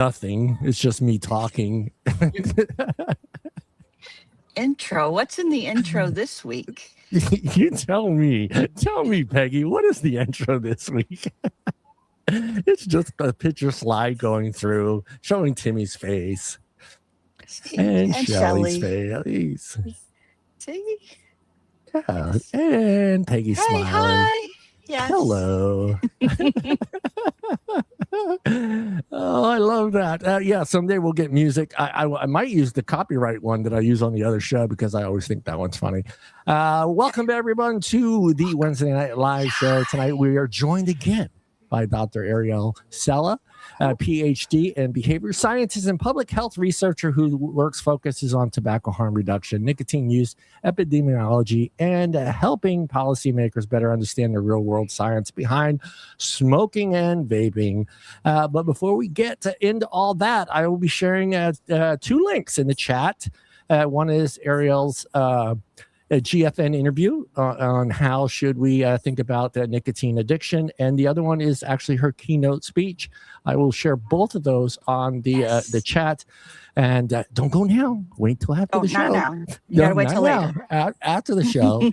nothing. It's just me talking. Intro. What's in the intro this week? You tell me. Tell me, Peggy, what is the intro this week? It's just a picture slide going through, showing Timmy's face. And Shelly's face. See? Yeah. And Peggy smiling. Hi. Yes. Hello. Oh, I love that. Yeah, someday we'll get music. I might use the copyright one that I use on the other show because I always think that one's funny. Welcome to everyone to the Wednesday Night Live show. Tonight we are joined again by Dr. Arielle Selya, PhD in behavior scientist and public health researcher who focuses on tobacco harm reduction, nicotine use, epidemiology, and helping policymakers better understand the real world science behind smoking and vaping. But before we get into all that, I will be sharing 2 links in the chat. One is Arielle's a GFN interview on how should we think about nicotine addiction, and the other one is actually her keynote speech. I will share both of those on the chat, and don't go now. Wait till after the show. Not now. You gotta wait till later. After the show,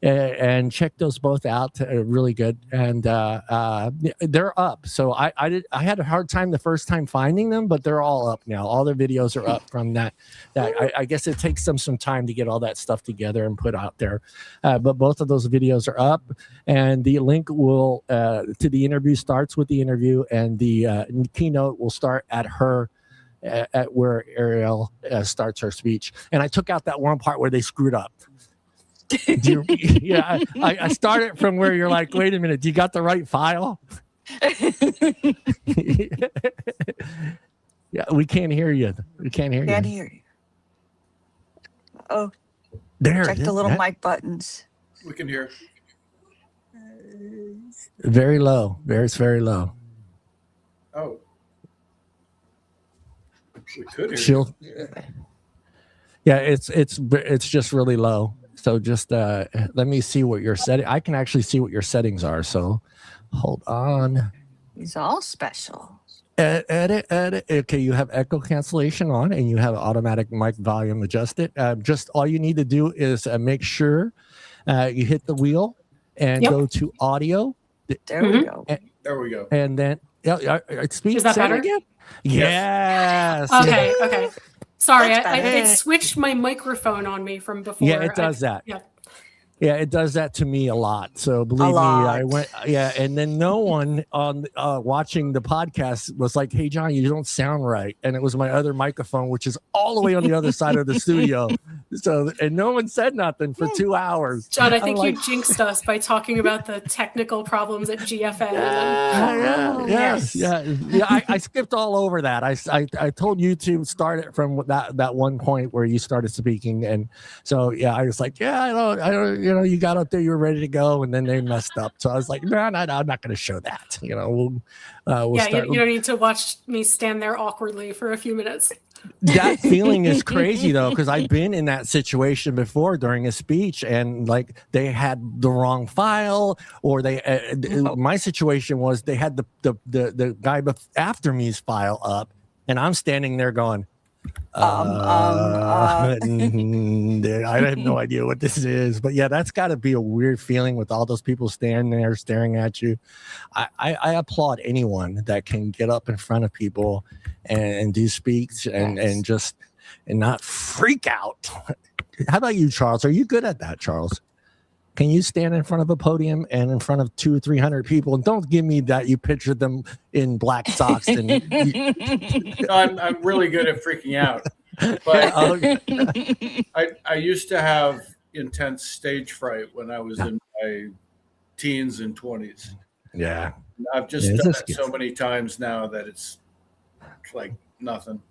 and check those both out. Really good, and they're up. So I had a hard time the first time finding them, but they're all up now. All the videos are up from that. I guess it takes them some time to get all that stuff together and put out there, but both of those videos are up, and the link will to the interview starts with the interview, and the keynote will start at her. At where Arielle starts her speech, and I took out that one part where they screwed up. Yeah, I started from where you're like, wait a minute, do you got the right file? Yeah, we can't hear you. We can't hear you. Oh, there. Check the little mic buttons. We can hear. Very low. It's very low. Oh. We could hear. Yeah, it's just really low. So just let me see what your setting. I can actually see what your settings are. So hold on. He's all special. Edit. Okay, you have echo cancellation on, and you have automatic mic volume adjusted. Just all you need to do is make sure you hit the wheel and go to audio. There we go. There we go. And then speak. Is that better? Again? Yes. Okay. Sorry, it switched my microphone on me from before. Yeah, it does that. Yeah, it does that to me a lot. So believe me, I went. Yeah, and then no one on watching the podcast was like, "Hey, John, you don't sound right." And it was my other microphone, which is all the way on the other side of the studio. So, and no one said nothing for 2 hours. John, I think you jinxed us by talking about the technical problems at GFN. I skipped all over that. I told you to start it from that one point where you started speaking, and so I was like, I don't. You got up there, you were ready to go, and then they messed up. So I was like, no, I'm not going to show that. We'll start. You don't need to watch me stand there awkwardly for a few minutes. That feeling is crazy though, because I've been in that situation before during a speech, and like they had the wrong file, or my situation was they had the guy after me's file up, and I'm standing there going, I have no idea what this is, but yeah, that's got to be a weird feeling with all those people standing there staring at you. I applaud anyone that can get up in front of people and do speaks and just not freak out. How about you, Charles? Are you good at that, Charles? Can you stand in front of a podium and in front of 200 or 300 people? And don't give me that you picture them in black socks. I'm really good at freaking out. But I used to have intense stage fright when I was in my teens and 20s. Yeah. I've just done it so many times now that it's like nothing.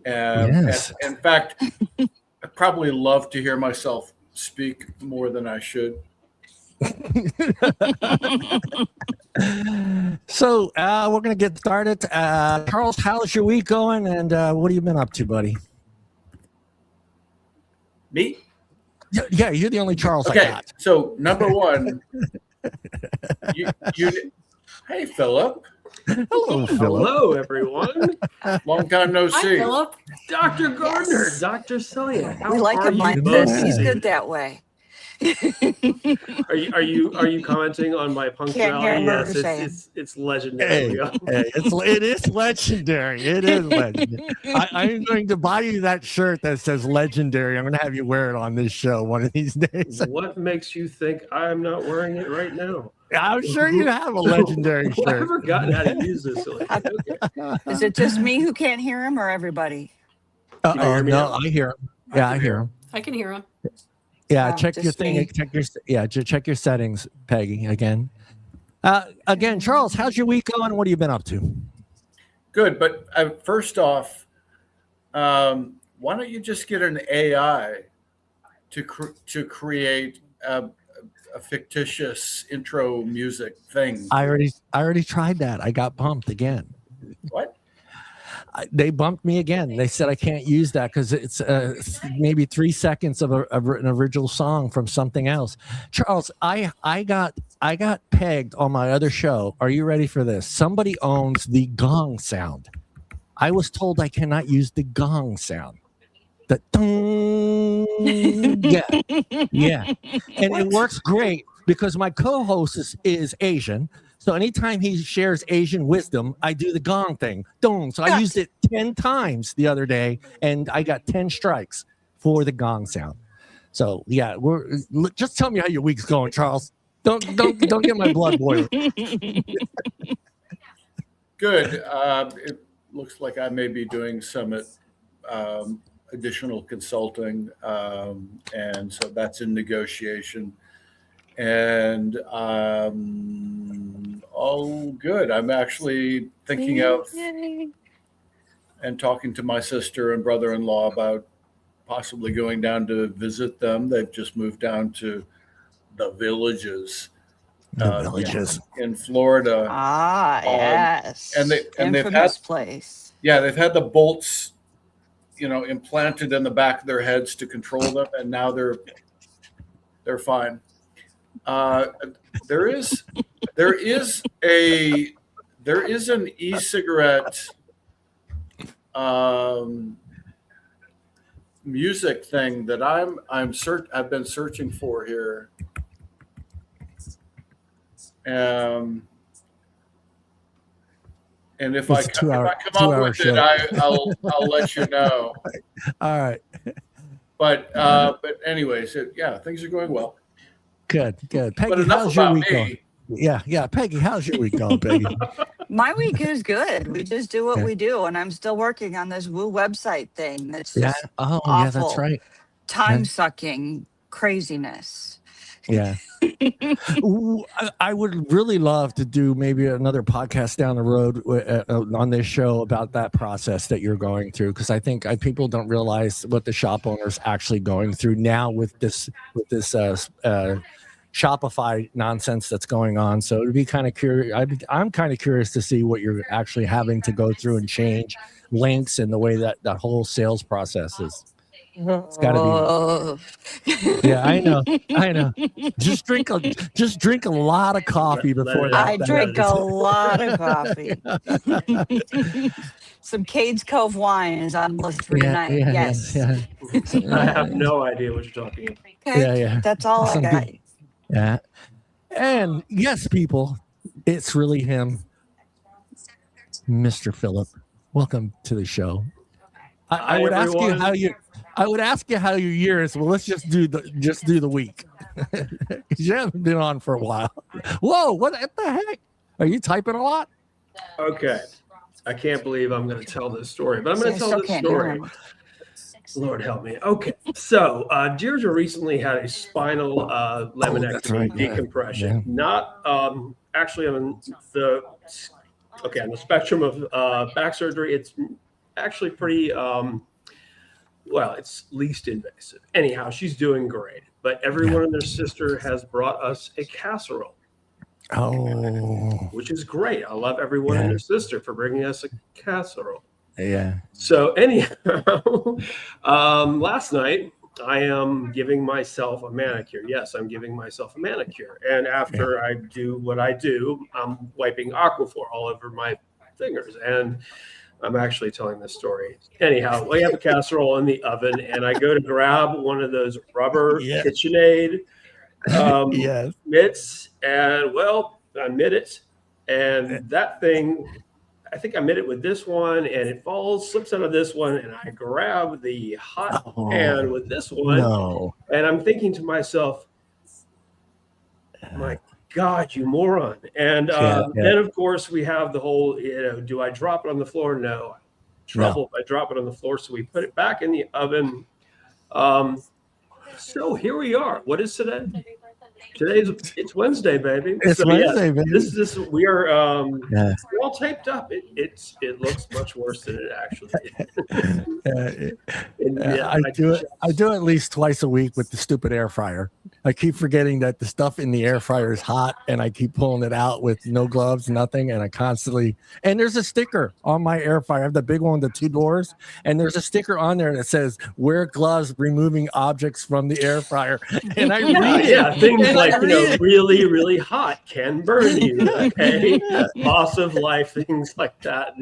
And in fact, I probably love to hear myself speak more than I should. So we're gonna get started. Charles, how's your week going, and what have you been up to, buddy? Me? Yeah, you're the only Charles I got. So number one, you hey Phillip. Hello, Phillip. Hello, everyone. Long time no Hi, see. Phillip. Dr. Gardner, Yes. Dr. Selya. How We like are him you like both this. He's today? good that way. Are you commenting on my Can't hear punctuality? a word Yes, you're saying. it's legendary. It is legendary. It is legendary. I'm going to buy you that shirt that says legendary. I'm going to have you wear it on this show one of these days. What makes you think I'm not wearing it right now? I'm sure you have a legendary Well, shirt. I've forgotten how to use this. Okay. Is it just me who can't hear him or everybody? Can you hear me No, now? I hear him. Yeah, I hear him. I can hear him. Yeah, Oh, check your just thing. me. Check your settings, Peggy. Again, Charles, how's your week going? What have you been up to? Good, but first off, why don't you just get an AI to create a fictitious intro music thing? I already tried that. I got bumped again. What? They bumped me again. They said I can't use that because it's maybe 3 seconds of an original song from something else. Charles, I got pegged on my other show. Are you ready for this? Somebody owns the gong sound. I was told I cannot use the gong sound. The dong, yeah, and it works great because my co-host is Asian. So anytime he shares Asian wisdom, I do the gong thing. Dong. So I used it 10 times the other day, and I got 10 strikes for the gong sound. So yeah, just tell me how your week's going, Charles. Don't get my blood boiling. Good. It looks like I may be doing some additional consulting, and so that's in negotiation. And all good. I'm actually thinking of and talking to my sister and brother-in-law about possibly going down to visit them. They've just moved down to the Villages. In Florida. Yes. And they've Infamous had place. Yeah, they've had the bolts, implanted in the back of their heads to control them, and now they're fine. There is an e-cigarette music thing that I've been searching for here. And if I come up with it, I'll let you know. All right. But anyways, things are going well. Good. Peggy, But enough how's your about week me. going? Yeah. Peggy, how's your week going, Peggy? My week is good. We just do what we do, and I'm still working on this Woo website thing. That's just awful. Yeah, that's right. Time-sucking craziness. Yeah. Ooh, I would really love to do maybe another podcast down the road on this show about that process that you're going through, because I think people don't realize what the shop owner's actually going through now with this Shopify nonsense that's going on. So it'd be kind of curious. I'm kind of curious to see what you're actually having to go through and change links and the way that whole sales process is. It's got to be. Yeah, I know. Just drink a lot of coffee before that. I drink a lot of coffee. Some Cades Cove wine is on the list for tonight. Yes. Yeah. I have no idea what you're talking about. Okay. Yeah. That's all I got. Yeah. And yes, people, it's really him, Mr. Phillip. Welcome to the show. I would ask you how you. I would ask you how your year is. Well, let's just do the week. You haven't been on for a while. Whoa, what the heck? Are you typing a lot? Okay. I can't beve I'm going to tell this story, but I'm going to tell this story. Lord help me. Okay. So Deirdre recently had a spinal laminectomy decompression. Yeah. Not actually on the spectrum of back surgery. It's actually pretty it's least invasive. Anyhow, she's doing great. But everyone and their sister has brought us a casserole. Oh. Which is great. I love everyone and their sister for bringing us a casserole. Yeah. So anyhow, last night I am giving myself a manicure. Yes, I'm giving myself a manicure. And after I do what I do, I'm wiping Aquaphor all over my fingers. And I'm actually telling this story. Anyhow, we have a casserole in the oven, and I go to grab one of those rubber KitchenAid mitts, and I mitt it, and that thing, I think I mitt it with this one, and it slips out of this one, and I grab the hot pan with this one, and I'm thinking to myself, my God, you moron. And then, of course, we have the whole, do I drop it on the floor? No. Trouble if I drop it on the floor. So we put it back in the oven. So here we are. What is today? It's Wednesday, baby. It's Wednesday, baby. We are we're all taped up. It looks much worse than it actually is. I do at least twice a week with the stupid air fryer. I keep forgetting that the stuff in the air fryer is hot, and I keep pulling it out with no gloves, nothing, and I constantly. And there's a sticker on my air fryer. I have the big one with the 2 doors, and there's a sticker on there that says "Wear gloves, removing objects from the air fryer." And I read it. Things like really, really hot can burn you. Okay, loss of life, things like that.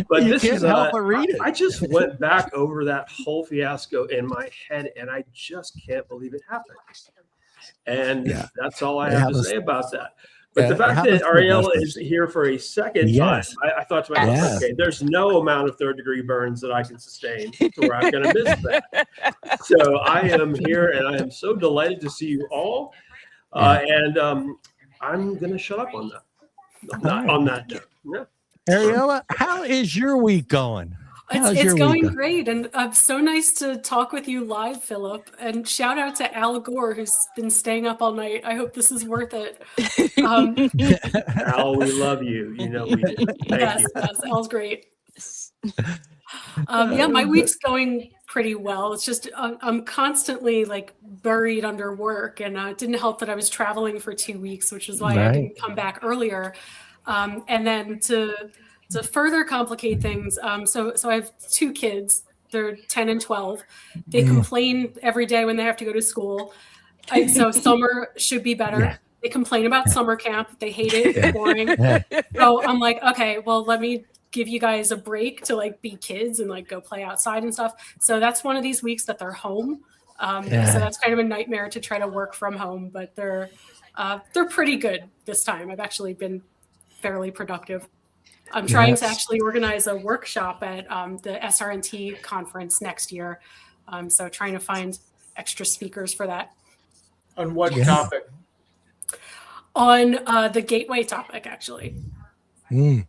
But you this can't is help but read it. I just went back over that whole fiasco in my head, and I just can't believe it happened. And that's all I have to say about that. But the fact that Arielle is here for a second time, I thought to myself, okay, there's no amount of 3rd-degree burns that I can sustain where I'm going to miss that. So I am here, and I am so delighted to see you all. And I'm going to shut up on that. On that note. Yeah. Arielle, how is your week going? It's going great, and so nice to talk with you live, Phillip. And shout out to Al Gore, who's been staying up all night. I hope this is worth it. Al, we love you. You know we do. Thank you. Yes, Al's great. My week's going pretty well. It's just I'm constantly buried under work, and it didn't help that I was traveling for 2 weeks, which is why I didn't come back earlier. And then to further complicate things, so I have 2 kids. They're 10 and 12. They complain every day when they have to go to school. So summer should be better. Yeah. They complain about summer camp. They hate it. It's boring. So I'm like, okay, well, let me give you guys a break to be kids and go play outside and stuff. So that's one of these weeks that they're home. So that's kind of a nightmare to try to work from home, but they're pretty good this time. I've actually been fairly productive. I'm trying to actually organize a workshop at the SRNT conference next year. So trying to find extra speakers for that. On what topic? On the gateway topic, actually. Let's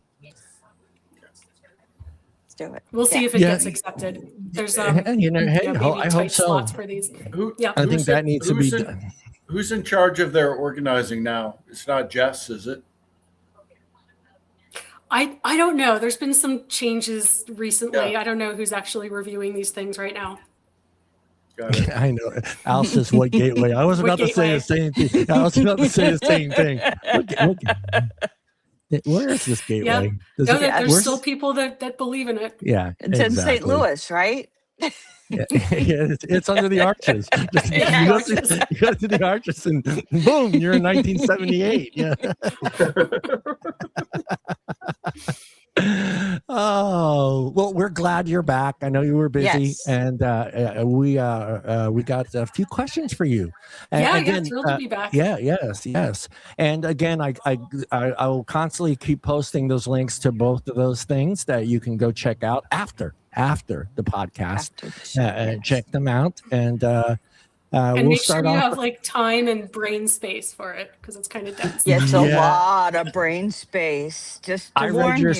do it. We'll see if it gets accepted. There's I hope so. slots for these. I think that needs to be done. Who's in charge of their organizing now? It's not Jess, is it? I don't know. There's been some changes recently. I don't know who's actually reviewing these things right now. Got it. I know. Al says, what gateway? I was about to say the same thing. I was about to say the same thing. Where is this gateway? There's still people that believe in it. Yeah. It's in St. Louis, right? It's under the arches. You go to the arches and boom, you're in 1978. Yeah. Oh, well, we're glad you're back. I know you were busy, and we got a few questions for you. And again, thrilled to be back. Yes. And again, I will constantly keep posting those links to both of those things that you can go check out after the podcast. Check them out, and we'll make sure you have time and brain space for it, because it's kind of dense. It's a lot of brain space. Just to warn you.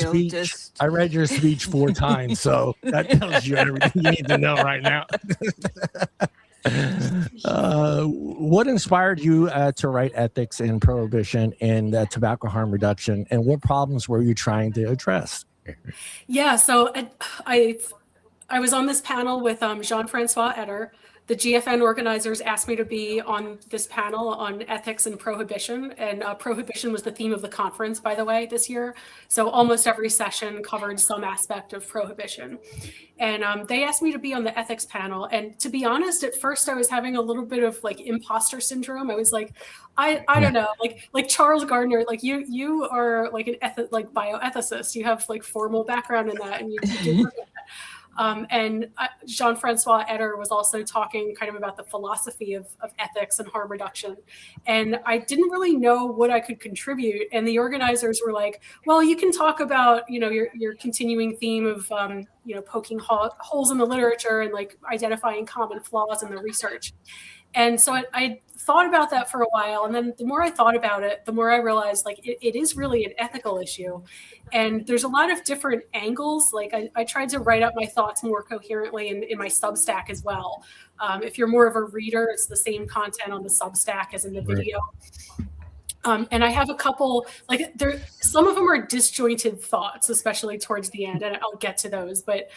I read your speech 4 times, so that tells you everything you need to know right now. What inspired you to write ethics in prohibition and tobacco harm reduction, and what problems were you trying to address? Yeah, so I was on this panel with Jean-Francois Etter, the GFN organizers asked me to be on this panel on ethics and prohibition. And prohibition was the theme of the conference, by the way, this year. So almost every session covered some aspect of prohibition. And they asked me to be on the ethics panel. And to be honest, at first I was having a little bit of like imposter syndrome. I was like, I don't know, like Charles Gardner, like you are like like bioethicist. You have like formal background in that, and you do work with that. And Jean-Francois Eder was also talking kind of about the philosophy of ethics and harm reduction. And I didn't really know what I could contribute. And the organizers were like, well, you can talk about, your continuing theme of, poking holes in the literature and like identifying common flaws in the research. And so I thought about that for a while. And then the more I thought about it, the more I realized like it is really an ethical issue. And there's a lot of different angles. Like I tried to write up my thoughts more coherently in my Substack as well. If you're more of a reader, it's the same content on the Substack as in the video. And I have a couple, like some of them are disjointed thoughts, especially towards the end, and I'll get to those. But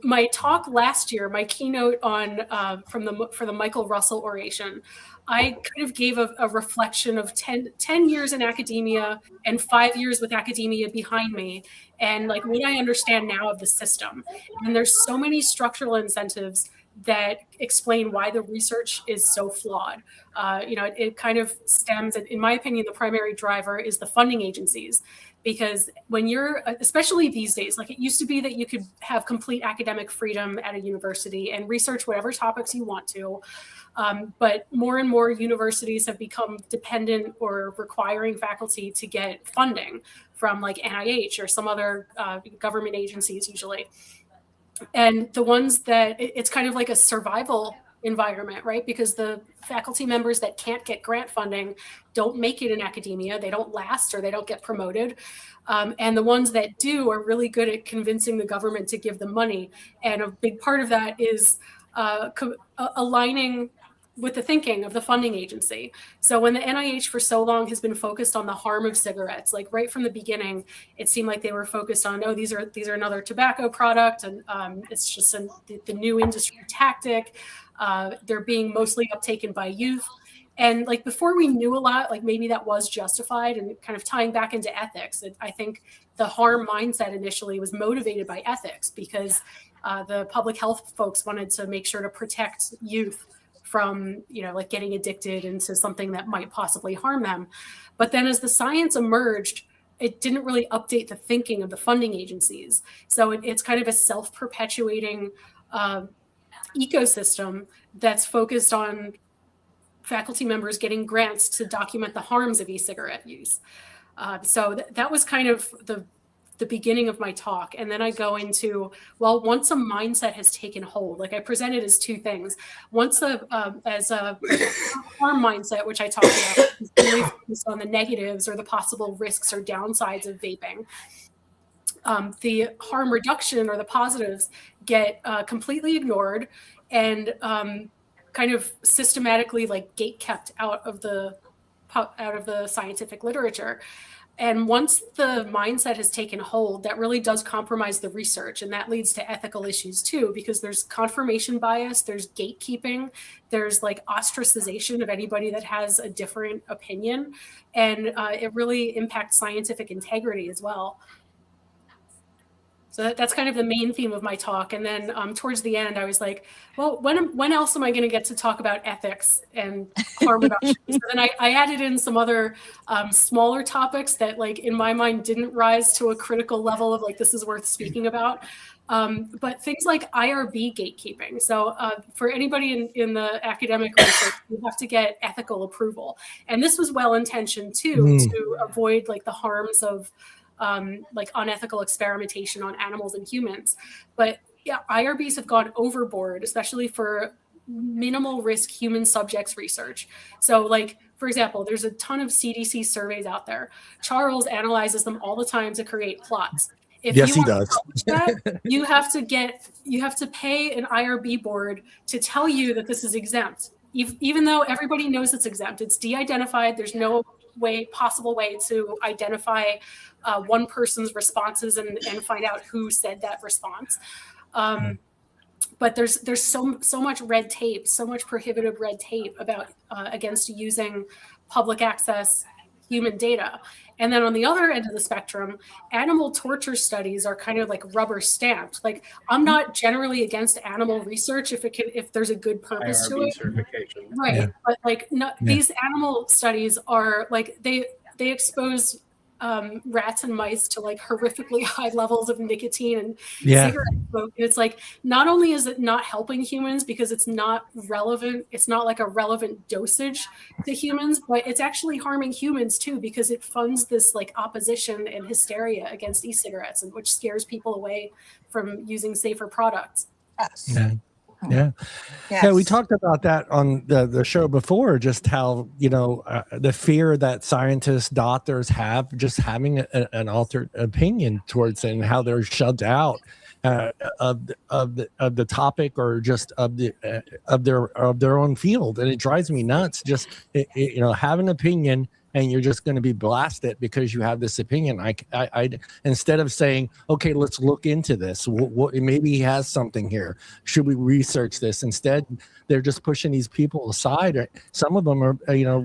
my talk last year, my keynote on for the Michael Russell oration, I kind of gave a reflection of 10 years in academia and 5 years with academia behind me, and like what I understand now of the system. And there's so many structural incentives that explain why the research is so flawed. It kind of stems, in my opinion, the primary driver is the funding agencies. Because when you're, especially these days, like it used to be that you could have complete academic freedom at a university and research whatever topics you want to. But more and more universities have become dependent or requiring faculty to get funding from like NIH or some other government agencies usually. And the ones that it's kind of like a survival environment, right? Because the faculty members that can't get grant funding don't make it in academia. They don't last or they don't get promoted. And the ones that do are really good at convincing the government to give them money. And a big part of that is aligning with the thinking of the funding agency. So when the NIH for so long has been focused on the harm of cigarettes, like right from the beginning, it seemed like they were focused on, these are another tobacco product, and it's just the new industry tactic. They're being mostly uptaken by youth. And like before we knew a lot, like maybe that was justified, and kind of tying back into ethics. I think the harm mindset initially was motivated by ethics because the public health folks wanted to make sure to protect youth from, like getting addicted into something that might possibly harm them. But then as the science emerged, it didn't really update the thinking of the funding agencies. So it's kind of a self-perpetuating ecosystem that's focused on faculty members getting grants to document the harms of e-cigarette use. So that was kind of the beginning of my talk. And then I go into, well, once a mindset has taken hold, like I presented as two things. Once as a harm mindset, which I talked about, is really focused on the negatives or the possible risks or downsides of vaping. The harm reduction or the positives get completely ignored and kind of systematically like gate kept out of the scientific literature. And once the mindset has taken hold, that really does compromise the research. And that leads to ethical issues too, because there's confirmation bias, there's gatekeeping, there's like ostracization of anybody that has a different opinion. And it really impacts scientific integrity as well. So that's kind of the main theme of my talk. And then towards the end, I was like, well, when else am I going to get to talk about ethics and harm reduction? So then I added in some other smaller topics that, like, in my mind, didn't rise to a critical level of, like, this is worth speaking about. But things like IRB gatekeeping. So for anybody in the academic research, you have to get ethical approval. And this was well-intentioned, too, to avoid, like, the harms of like unethical experimentation on animals and humans. But yeah, IRBs have gone overboard, especially for minimal risk human subjects research. So like, for example, there's a ton of CDC surveys out there. Charles analyzes them all the time to create plots. If yes, he does. That, you have to pay an IRB board to tell you that this is exempt, even though everybody knows it's exempt. It's de-identified. There's no possible way to identify one person's responses and find out who said that response. But but there's so much red tape, so much prohibitive red tape about against using public access human data. And then on the other end of the spectrum, animal torture studies are kind of like rubber stamped. Like, I'm not generally against animal research if there's a good purpose to it. Certification. Right. Yeah. But like, these animal studies are like, they expose rats and mice to like horrifically high levels of nicotine and cigarette smoke. And it's like, not only is it not helping humans because it's not relevant, it's not like a relevant dosage to humans, but it's actually harming humans too, because it funds this like opposition and hysteria against e-cigarettes, and which scares people away from using safer products. Yes. Yeah. Yeah. Yes. Yeah, we talked about that on the show before, just how, the fear that scientists, doctors have just having an altered opinion towards it, and how they're shut out of the topic, or just of their own field. And it drives me nuts. Just have an opinion, and you're just going to be blasted because you have this opinion. I instead of saying, okay, let's look into this. Maybe he has something here. Should we research this? Instead, they're just pushing these people aside. Some of them are,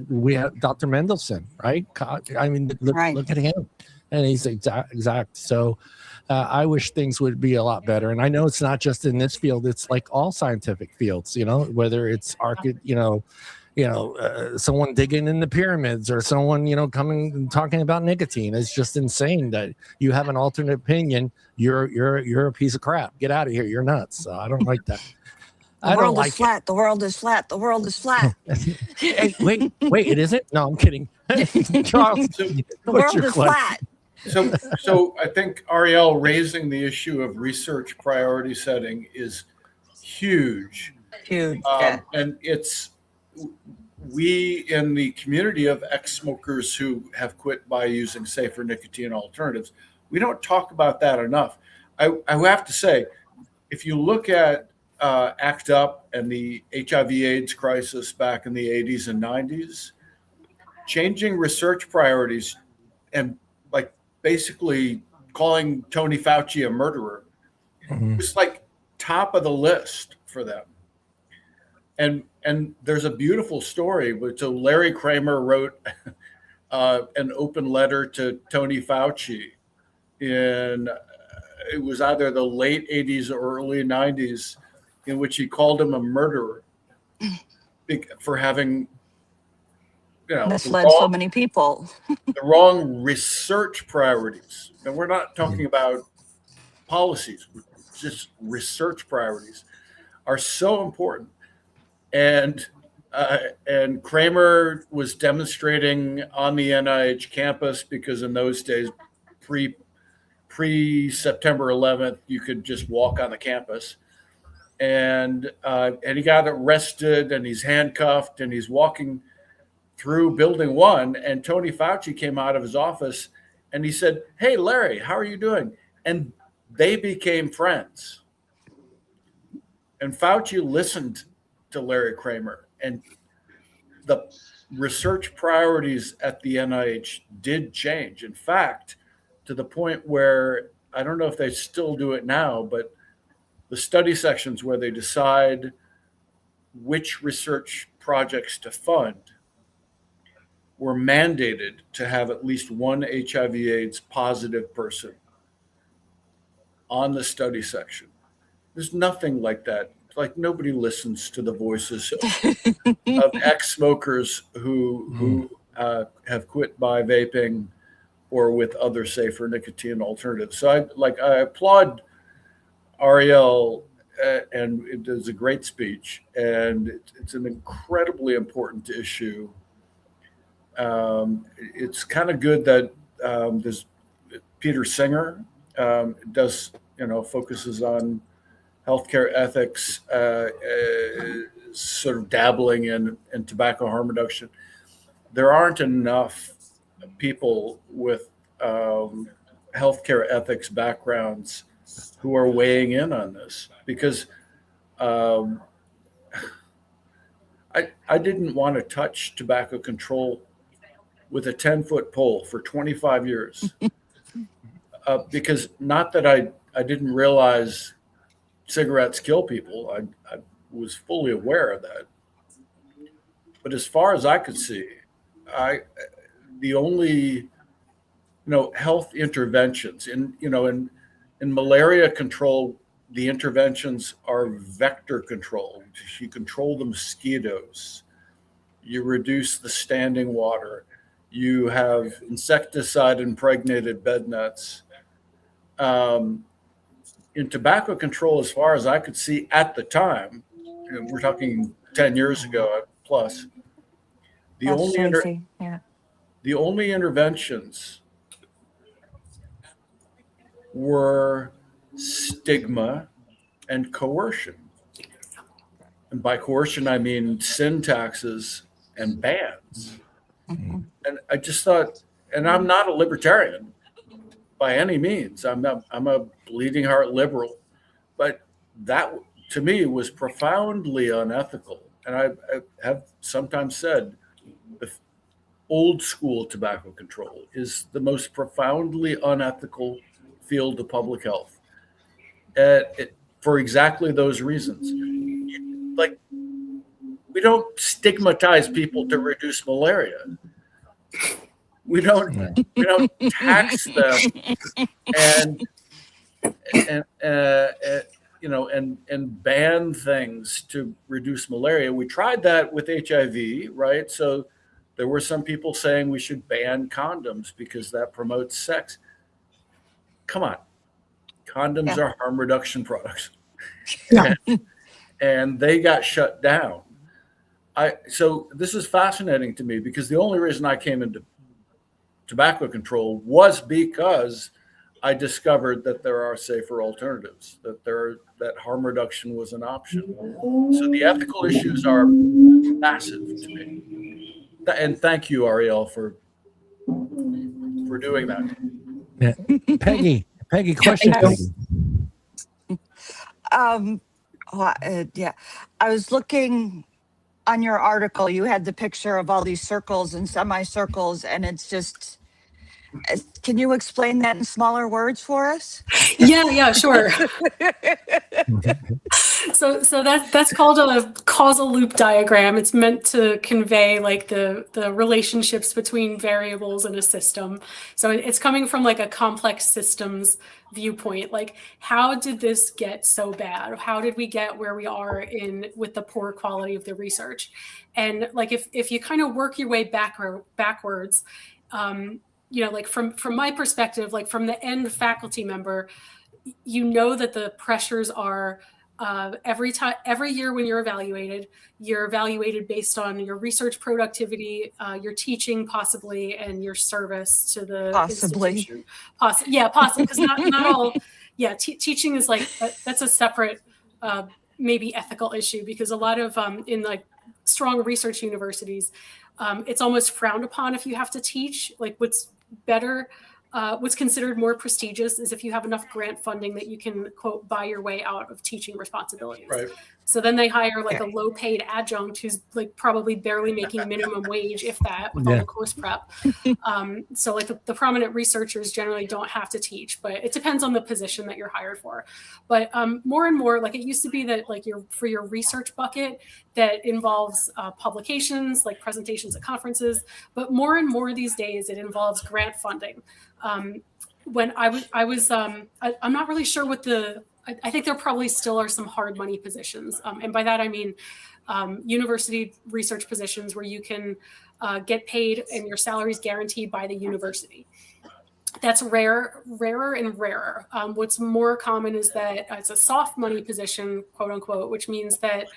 we have Dr. Mendelsohn, right? I mean, look at him, and he's exact. So I wish things would be a lot better. And I know it's not just in this field; it's like all scientific fields. Whether it's someone digging in the pyramids, or someone, coming and talking about nicotine. It's just insane that you have an alternate opinion. You're a piece of crap. Get out of here. You're nuts. So I don't like that. The world is flat. The world is flat. The world is flat. Hey, wait, it isn't? No, I'm kidding. Charles, the world is flat. So I think Arielle raising the issue of research priority setting is huge. Huge. And we in the community of ex-smokers who have quit by using safer nicotine alternatives, we don't talk about that enough. I have to say, if you look at ACT UP and the HIV/AIDS crisis back in the 80s and 90s, changing research priorities and like basically calling Tony Fauci a murderer was like top of the list for them. And there's a beautiful story. So Larry Kramer wrote an open letter to Tony Fauci it was either the late 80s or early 90s, in which he called him a murderer for having misled so many people. The wrong research priorities. And we're not talking about policies, just research priorities are so important. And Kramer was demonstrating on the NIH campus, because in those days, pre September 11th, you could just walk on the campus. And he got arrested, and he's handcuffed, and he's walking through Building 1. And Tony Fauci came out of his office, and he said, "Hey, Larry, how are you doing?" And they became friends. And Fauci listened to Larry Kramer, and the research priorities at the NIH did change. In fact, to the point where, I don't know if they still do it now, but the study sections where they decide which research projects to fund were mandated to have at least one HIV/AIDS positive person on the study section. There's nothing like that. Like, nobody listens to the voices of ex-smokers who have quit by vaping or with other safer nicotine alternatives. So I applaud Arielle, and it is a great speech, and it's an incredibly important issue. It's kind of good that there's Peter Singer does, focuses on healthcare ethics, sort of dabbling in tobacco harm reduction. There aren't enough people with healthcare ethics backgrounds who are weighing in on this, because I didn't want to touch tobacco control with a 10-foot pole for 25 years, because not that I didn't realize cigarettes kill people. I was fully aware of that. But as far as I could see, the only health interventions in malaria control, the interventions are vector control. You control the mosquitoes, you reduce the standing water, you have insecticide impregnated bed nets. In tobacco control, as far as I could see at the time, we're talking 10 years ago plus, the only interventions were stigma and coercion. And by coercion, I mean sin taxes and bans. Mm-hmm. And I just thought, and I'm not a libertarian by any means. I'm a bleeding heart liberal, but that to me was profoundly unethical. And I have sometimes said the old school tobacco control is the most profoundly unethical field of public health, for exactly those reasons. Like, we don't stigmatize people to reduce malaria. We don't tax them and ban things to reduce malaria. We tried that with HIV, right? So there were some people saying we should ban condoms because that promotes sex. Come on. Condoms are harm reduction products. Yeah. And they got shut down. So this is fascinating to me because the only reason I came into tobacco control was because I discovered that there are safer alternatives, that harm reduction was an option. So the ethical issues are massive to me. And thank you, Arielle, for doing that. Yeah. Peggy, question. Yeah, I was looking on your article. You had the picture of all these circles and semicircles, and it's just. Can you explain that in smaller words for us? Yeah, sure. So that's called a causal loop diagram. It's meant to convey like the relationships between variables in a system. So it's coming from like a complex systems viewpoint. Like, how did this get so bad? How did we get where we are with the poor quality of the research? And like if you kind of work your way backwards, like from my perspective, like from the end faculty member, that the pressures are every year when you're evaluated based on your research productivity, your teaching possibly, and your service to the institution. Possibly, because not all. Yeah, teaching is like that's a separate maybe ethical issue because a lot of in like strong research universities, it's almost frowned upon if you have to teach. Like what's considered more prestigious is if you have enough grant funding that you can, quote, buy your way out of teaching responsibilities. Right. So then they hire like a low paid adjunct who's like probably barely making minimum wage, if that, with all the course prep. So like the prominent researchers generally don't have to teach, but it depends on the position that you're hired for. But more and more, like it used to be that like for your research bucket that involves publications, like presentations at conferences, but more and more these days it involves grant funding. When I was I'm not really sure what I think there probably still are some hard money positions. And by that, I mean university research positions where you can get paid and your salary is guaranteed by the university. That's rarer and rarer. What's more common is that it's a soft money position, quote unquote, which means that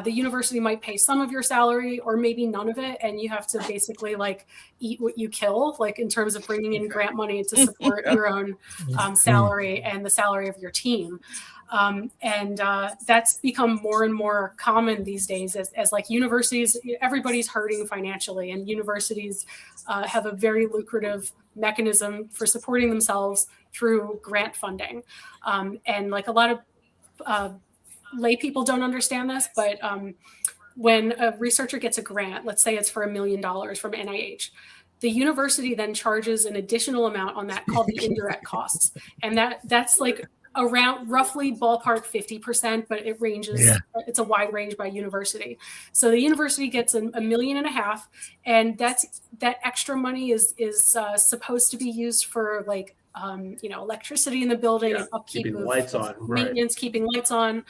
the university might pay some of your salary or maybe none of it. And you have to basically like eat what you kill, like in terms of bringing in grant money to support your own salary and the salary of your team. And that's become more and more common these days as like universities, everybody's hurting financially, and universities have a very lucrative mechanism for supporting themselves through grant funding. And like a lot of lay people don't understand this, but when a researcher gets a grant, let's say it's for $1 million from NIH, the university then charges an additional amount on that called the indirect costs. And that's like around roughly ballpark 50%, but it ranges. Yeah. It's a wide range by university. So the university gets $1.5 million, and that extra money is supposed to be used for like electricity in the building and upkeep keeping of lights on, maintenance, keeping lights on.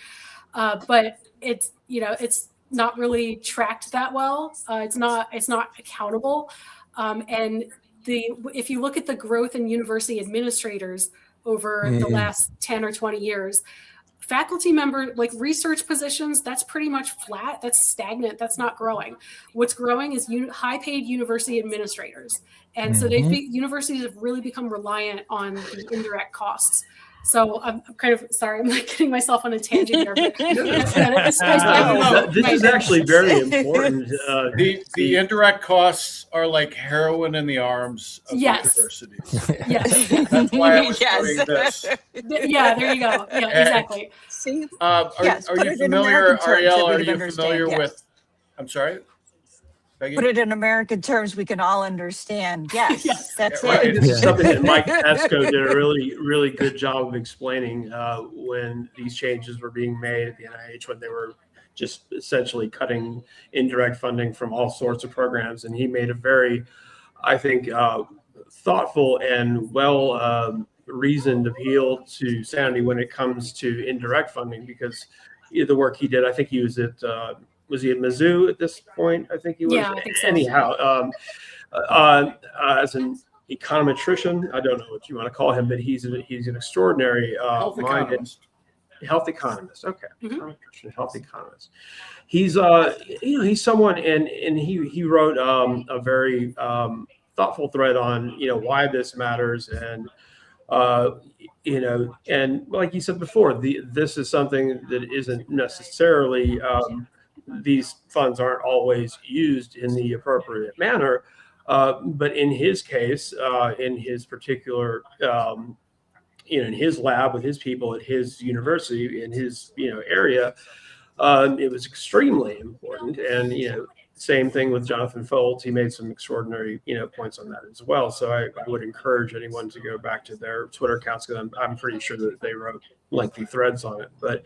But it's not really tracked that well. It's not accountable. And if you look at the growth in university administrators over the last 10 or 20 years, faculty member, like research positions, that's pretty much flat. That's stagnant. That's not growing. What's growing is high paid university administrators. And so universities have really become reliant on the indirect costs. So I'm kind of sorry, I'm like getting myself on a tangent here. But this is actually very important. The indirect costs are like heroin in the arms of universities. Yes. That's why I was doing this. Yeah, there you go. Yeah, exactly. See? Are you familiar, Arielle? Are you familiar with? I'm sorry. Peggy? Put it in American terms we can all understand. Yes, that's right. This is something that Mike Pesco did a really, really good job of explaining when these changes were being made at the NIH, when they were just essentially cutting indirect funding from all sorts of programs. And he made a very, I think, thoughtful and well reasoned appeal to sanity when it comes to indirect funding, because the work he did, I think he was at was he at Mizzou at this point? I think he was. Yeah, I think so. Anyhow, as an econometrician, I don't know what you want to call him, but he's an extraordinary health economist. Health economist. Okay, health economist. He's he's someone, and he wrote a very thoughtful thread on why this matters, and and like you said before, this is something that isn't necessarily these funds aren't always used in the appropriate manner, but in his case, in his particular in his lab with his people at his university in his area, it was extremely important. And same thing with Jonathan Foltz. He made some extraordinary points on that as well. So I would encourage anyone to go back to their Twitter accounts, because I'm pretty sure that they wrote lengthy threads on it. But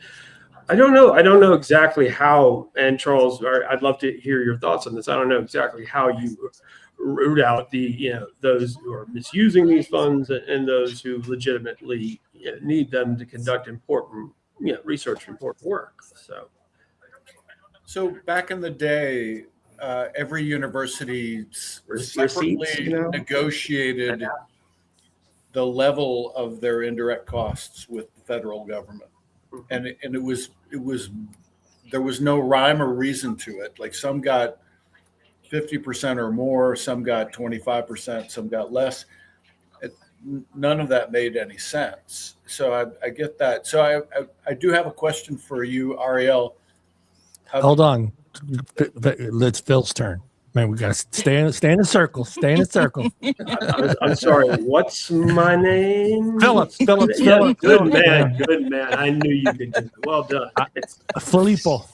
I don't know exactly how, and Charles, I'd love to hear your thoughts on this. I don't know exactly how you root out the those who are misusing these funds and those who legitimately need them to conduct important research, important work. So back in the day, every university separately negotiated the level of their indirect costs with the federal government, and it was there was no rhyme or reason to it. Like some got 50% or more, some got 25%, some got less. None of that made any sense. So I get that. So I do have a question for you, Arielle. Hold on. It's Phil's turn. Man, we got to stay in a circle. Stay in a circle. I'm sorry. What's my name? Phillip. Yeah, good man. I knew you could do it. Well done. Filippo.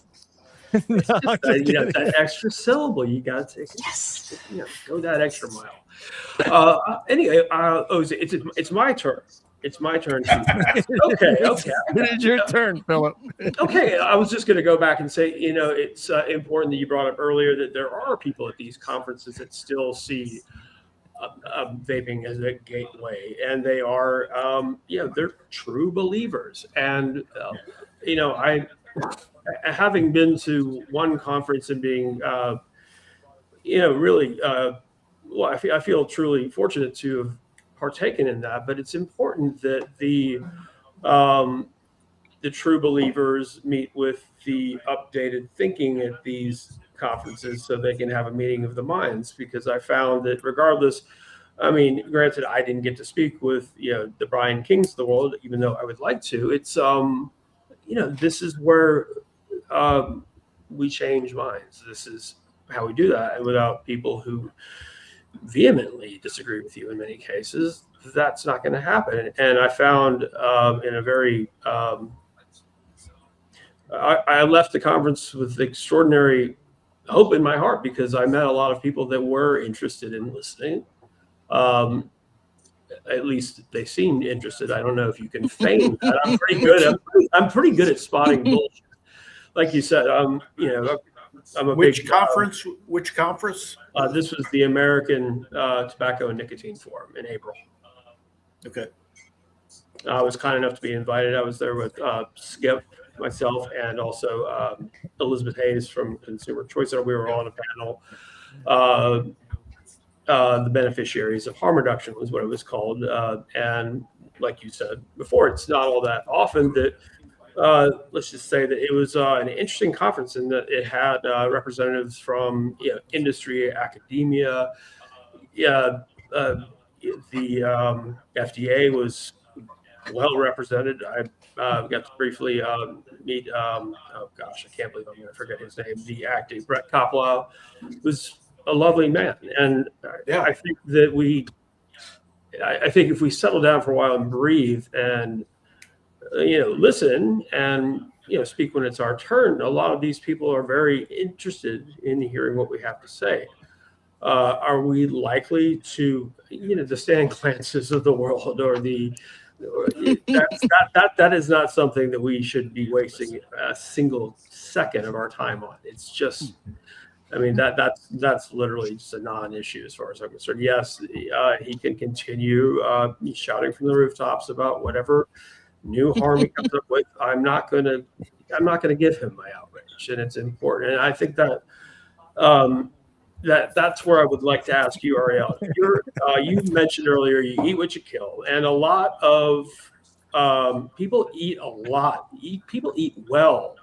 You got that extra syllable. You got to take it. Yes. Go that extra mile. Anyway, it's my turn. It's my turn. Okay. It's your turn, Philip. Okay, I was just going to go back and say, it's important that you brought up earlier that there are people at these conferences that still see vaping as a gateway, and they are, they're true believers. And I, having been to one conference and being, really, I feel truly fortunate to have partaken in that, but it's important that the true believers meet with the updated thinking at these conferences so they can have a meeting of the minds, because I found that regardless, granted, I didn't get to speak with the Brian Kings of the world, even though I would like to. It's this is where we change minds. This is how we do that, and without people who vehemently disagree with you in many cases, that's not going to happen. And I found in a very I left the conference with extraordinary hope in my heart, because I met a lot of people that were interested in listening, at least they seem interested. I don't know if you can feign that. I'm pretty good. I'm pretty good at spotting bullshit. Like you said, I'm a Which big conference? Which conference? This was the American Tobacco and Nicotine Forum in April. Okay. I was kind enough to be invited. I was there with Skip, myself, and also Elizabeth Hayes from Consumer Choice. We were all on a panel. The beneficiaries of harm reduction was what it was called. And like you said before, it's not all that often that, let's just say that it was an interesting conference in that it had representatives from industry, academia. The FDA was well represented. I got to briefly meet, oh gosh, I can't believe I'm going to forget his name, the acting, Brett Koplow, was a lovely man. And I think that I think if we settle down for a while and breathe and, listen and, speak when it's our turn, a lot of these people are very interested in hearing what we have to say. Are we likely to, the Stan Clances of the world or that is not something that we should be wasting a single second of our time on. It's just, I mean, that's literally just a non-issue as far as I'm concerned. Yes, he can continue shouting from the rooftops about whatever new harm he comes up with. I'm not gonna give him my outrage, and it's important. And I think that that's where I would like to ask you, Arielle. You mentioned earlier you eat what you kill, and a lot of people eat a lot. People eat well,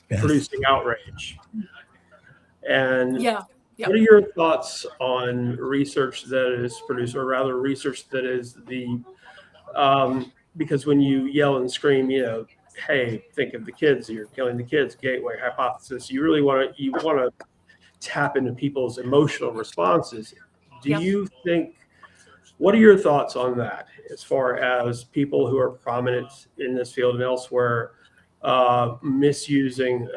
producing outrage. And what are your thoughts on research that is produced, or rather research that is because when you yell and scream, hey, think of the kids, you're killing the kids, gateway hypothesis, you really want to tap into people's emotional responses. Do you think, what are your thoughts on that as far as people who are prominent in this field and elsewhere misusing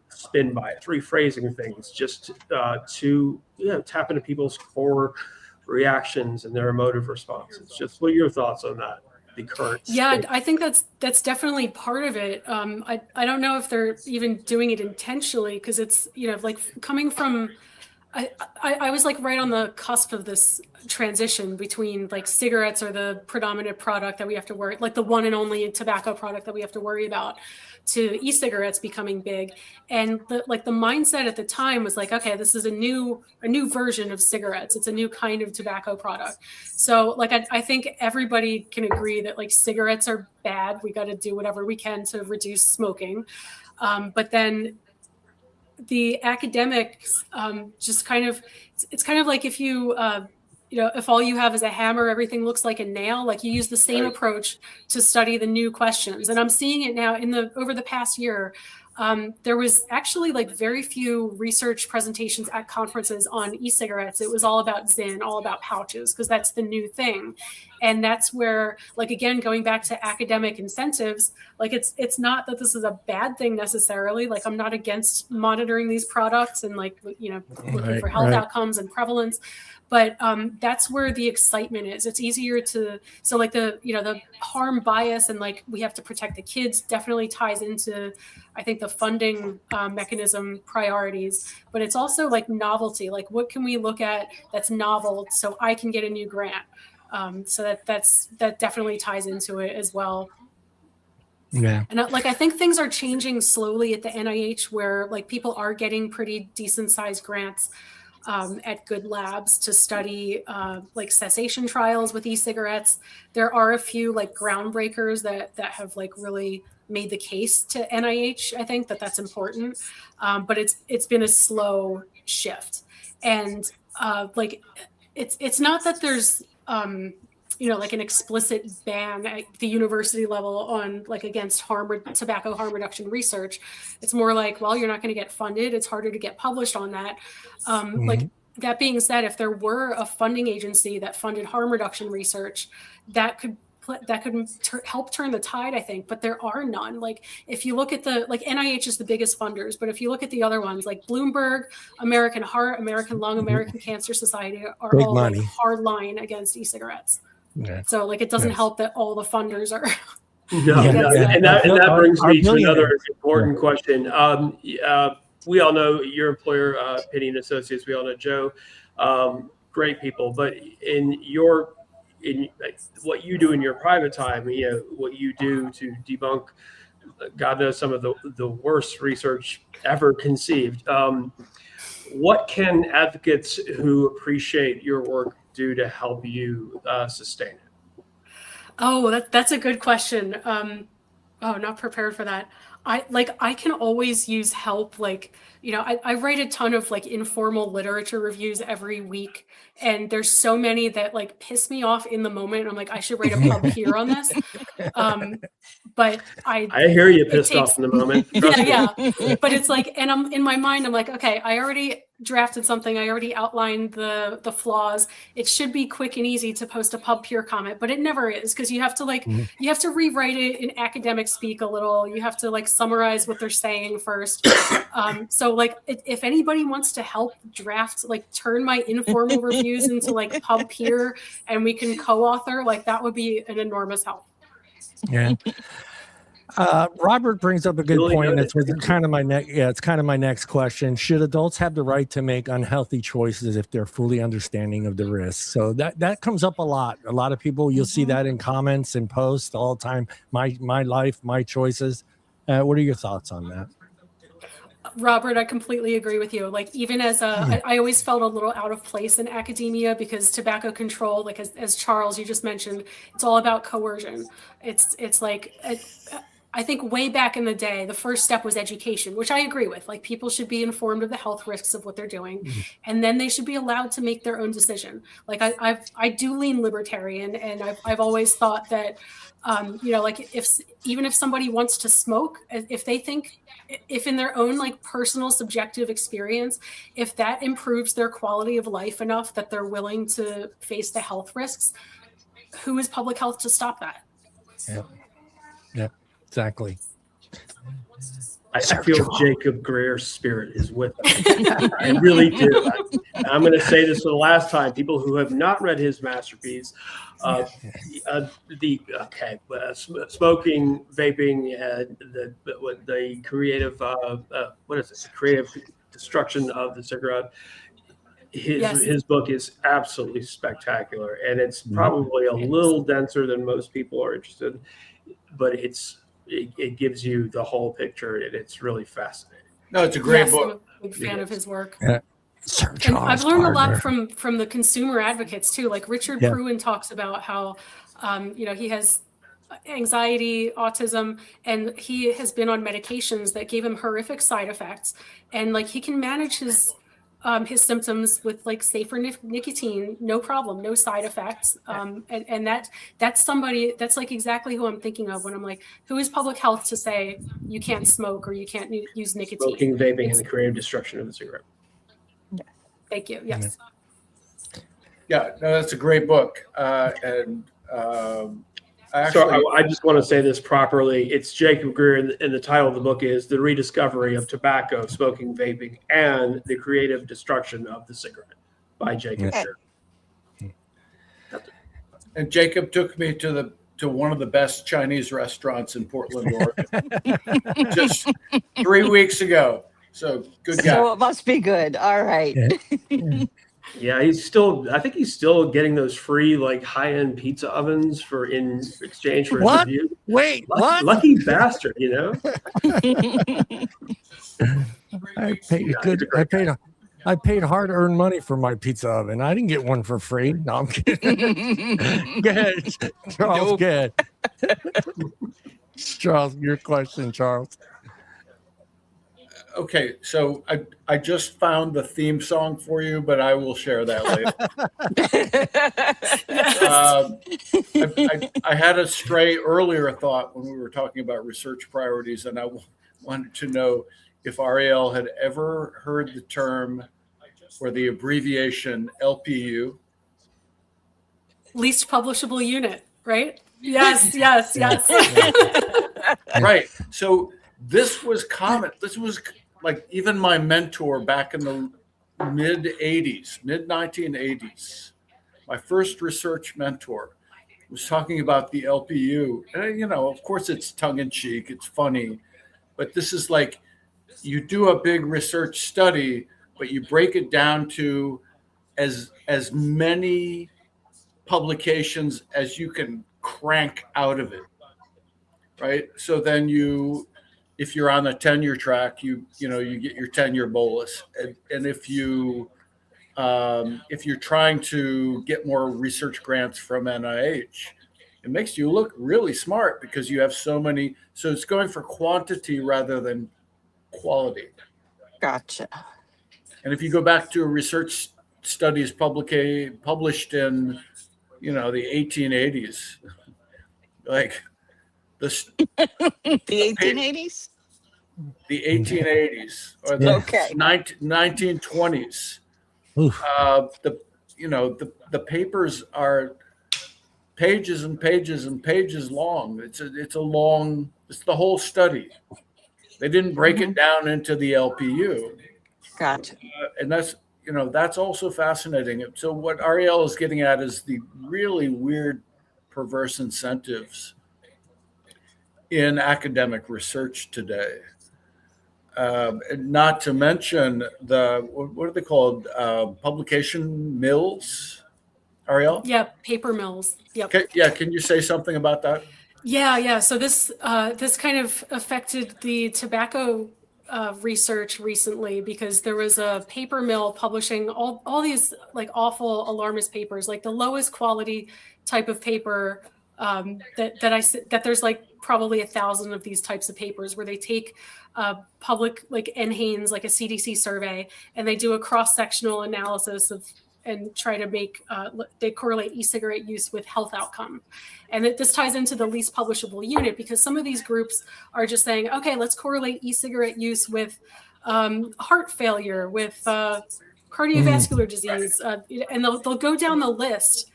spin bias, rephrasing things just to tap into people's core reactions and their emotive responses? Just what are your thoughts on that? The current state? I think that's definitely part of it. I don't know if they're even doing it intentionally, because it's like coming from I was like right on the cusp of this transition between like cigarettes are the predominant product that we have to worry, like the one and only tobacco product that we have to worry about, to e-cigarettes becoming big. And the mindset at the time was like, okay, this is a new version of cigarettes. It's a new kind of tobacco product. So like, I think everybody can agree that like cigarettes are bad. We got to do whatever we can to reduce smoking. But then the academics just kind of, it's kind of like if you, if all you have is a hammer, everything looks like a nail. Like you use the same approach to study the new questions. And I'm seeing it now over the past year. There was actually like very few research presentations at conferences on e-cigarettes. It was all about Zyn, all about pouches, because that's the new thing. And that's where, like, again, going back to academic incentives, like it's not that this is a bad thing necessarily. Like I'm not against monitoring these products and like, looking for health outcomes and prevalence. But that's where the excitement is. It's easier so like the harm bias and like we have to protect the kids definitely ties into, I think, the funding mechanism priorities. But it's also like novelty. Like what can we look at that's novel so I can get a new grant? So that definitely ties into it as well. Yeah. And like I think things are changing slowly at the NIH where like people are getting pretty decent sized grants at good labs to study like cessation trials with e-cigarettes. There are a few like groundbreakers that have like really made the case to NIH. I think that's important, but it's been a slow shift, and like it's not that there's like an explicit ban at the university level on like against tobacco harm reduction research. It's more like, well, you're not going to get funded. It's harder to get published on that. Like that being said, if there were a funding agency that funded harm reduction research, that could help turn the tide, I think, but there are none. Like if you look at NIH is the biggest funders, but if you look at the other ones like Bloomberg, American Heart, American Lung, American Cancer Society are Big all money. like hard line against e-cigarettes. Yeah. So like it doesn't help that all the funders are. And that brings me to another important question. We all know your employer, Penny and Associates. We all know Joe. Great people, but in what you do in your private time, what you do to debunk, God knows, some of the worst research ever conceived. What can advocates who appreciate your work do to help you sustain it? Oh, that's a good question. Not prepared for that. I can always use help. I write a ton of informal literature reviews every week, and there's so many that piss me off in the moment. I'm like, I should write a pub here on this. But I hear you pissed off in the moment. Yeah. But it's and I'm in my mind, I'm like, okay, I already drafted something. I already outlined the flaws. It should be quick and easy to post a pub peer comment, but it never is, because you have to you have to rewrite it in academic speak a little. You have to summarize what they're saying first. So if anybody wants to help draft, turn my informal reviews into pub peer, and we can co-author, that would be an enormous help. Yeah. Robert brings up a good point, and it's kind of my next question. Should adults have the right to make unhealthy choices if they're fully understanding of the risks? So that comes up a lot. A lot of people, you'll see that in comments and posts all the time. My life, my choices. What are your thoughts on that? Robert, I completely agree with you. Even as I always felt a little out of place in academia, because tobacco control, as Charles, you just mentioned, it's all about coercion. I think way back in the day, the first step was education, which I agree with. People should be informed of the health risks of what they're doing, and then they should be allowed to make their own decision. I do lean libertarian, and I've always thought that, if somebody wants to smoke, if they think, if in their own personal subjective experience, if that improves their quality of life enough that they're willing to face the health risks, who is public health to stop that? Yeah, exactly. I feel Jacob Greer's spirit is with us. I really do. I'm going to say this for the last time. People who have not read his masterpiece, smoking, vaping, the creative, creative destruction of the cigarette. His book is absolutely spectacular, and it's probably a little denser than most people are interested, but it gives you the whole picture, and it's really fascinating. No, it's a great book. I'm a big fan of his work. Yeah. And I've learned a lot from the consumer advocates too. Richard Pruin talks about how, he has anxiety, autism, and he has been on medications that gave him horrific side effects. And he can manage his symptoms with safer nicotine, no problem, no side effects. And that's somebody, that's exactly who I'm thinking of when I'm who is public health to say you can't smoke or you can't use nicotine? Smoking, vaping, and the creative destruction of the cigarette. Thank you. Yes. Yeah, no, that's a great book. I just want to say this properly. It's Jacob Greer, and the title of the book is The Rediscovery of Tobacco, Smoking, Vaping, and the Creative Destruction of the Cigarette by Jacob Greer. And Jacob took me to one of the best Chinese restaurants in Portland, Oregon, just 3 weeks ago. So good guy. So it must be good. All right. Yeah, I think he's still getting those free high-end pizza ovens in exchange for his review. Wait, what? Lucky bastard, I paid hard-earned money for my pizza oven. I didn't get one for free. No, I'm kidding. Go ahead, Charles. Go ahead. Charles, your question, Charles. Okay, so I just found the theme song for you, but I will share that later. I had a stray earlier thought when we were talking about research priorities, and I wanted to know if Arielle had ever heard the term or the abbreviation LPU. Least publishable unit, right? Yes. Right. So this was common. This was like even my mentor back in the mid 1980s, my first research mentor was talking about the LPU. And, you know, of course it's tongue in cheek, it's funny, but this is like you do a big research study, but you break it down to as many publications as you can crank out of it. Right. So then if you're on a tenure track, you get your tenure bolus. And if you're trying to get more research grants from NIH, it makes you look really smart because you have so many. So it's going for quantity rather than quality. Gotcha. And if you go back to research studies published in, the 1880s, like this, The 1880s? the 1880s or the 1920s. The papers are pages and pages and pages long. It's the whole study. They didn't break it down into the LPU. Gotcha. And that's also fascinating. So what Arielle is getting at is the really weird, perverse incentives in academic research today. Not to mention what are they called? Publication mills, Arielle? Yeah, paper mills. Yep. Okay, yeah, can you say something about that? Yeah. So this kind of affected the tobacco research recently because there was a paper mill publishing all these like awful alarmist papers, like the lowest quality type of paper that there's like probably 1,000 of these types of papers where they take public like NHANES, like a CDC survey, and they do a cross-sectional analysis and try to make they correlate e-cigarette use with health outcome. And this ties into the least publishable unit because some of these groups are just saying, okay, let's correlate e-cigarette use with heart failure, with cardiovascular disease, and they'll go down the list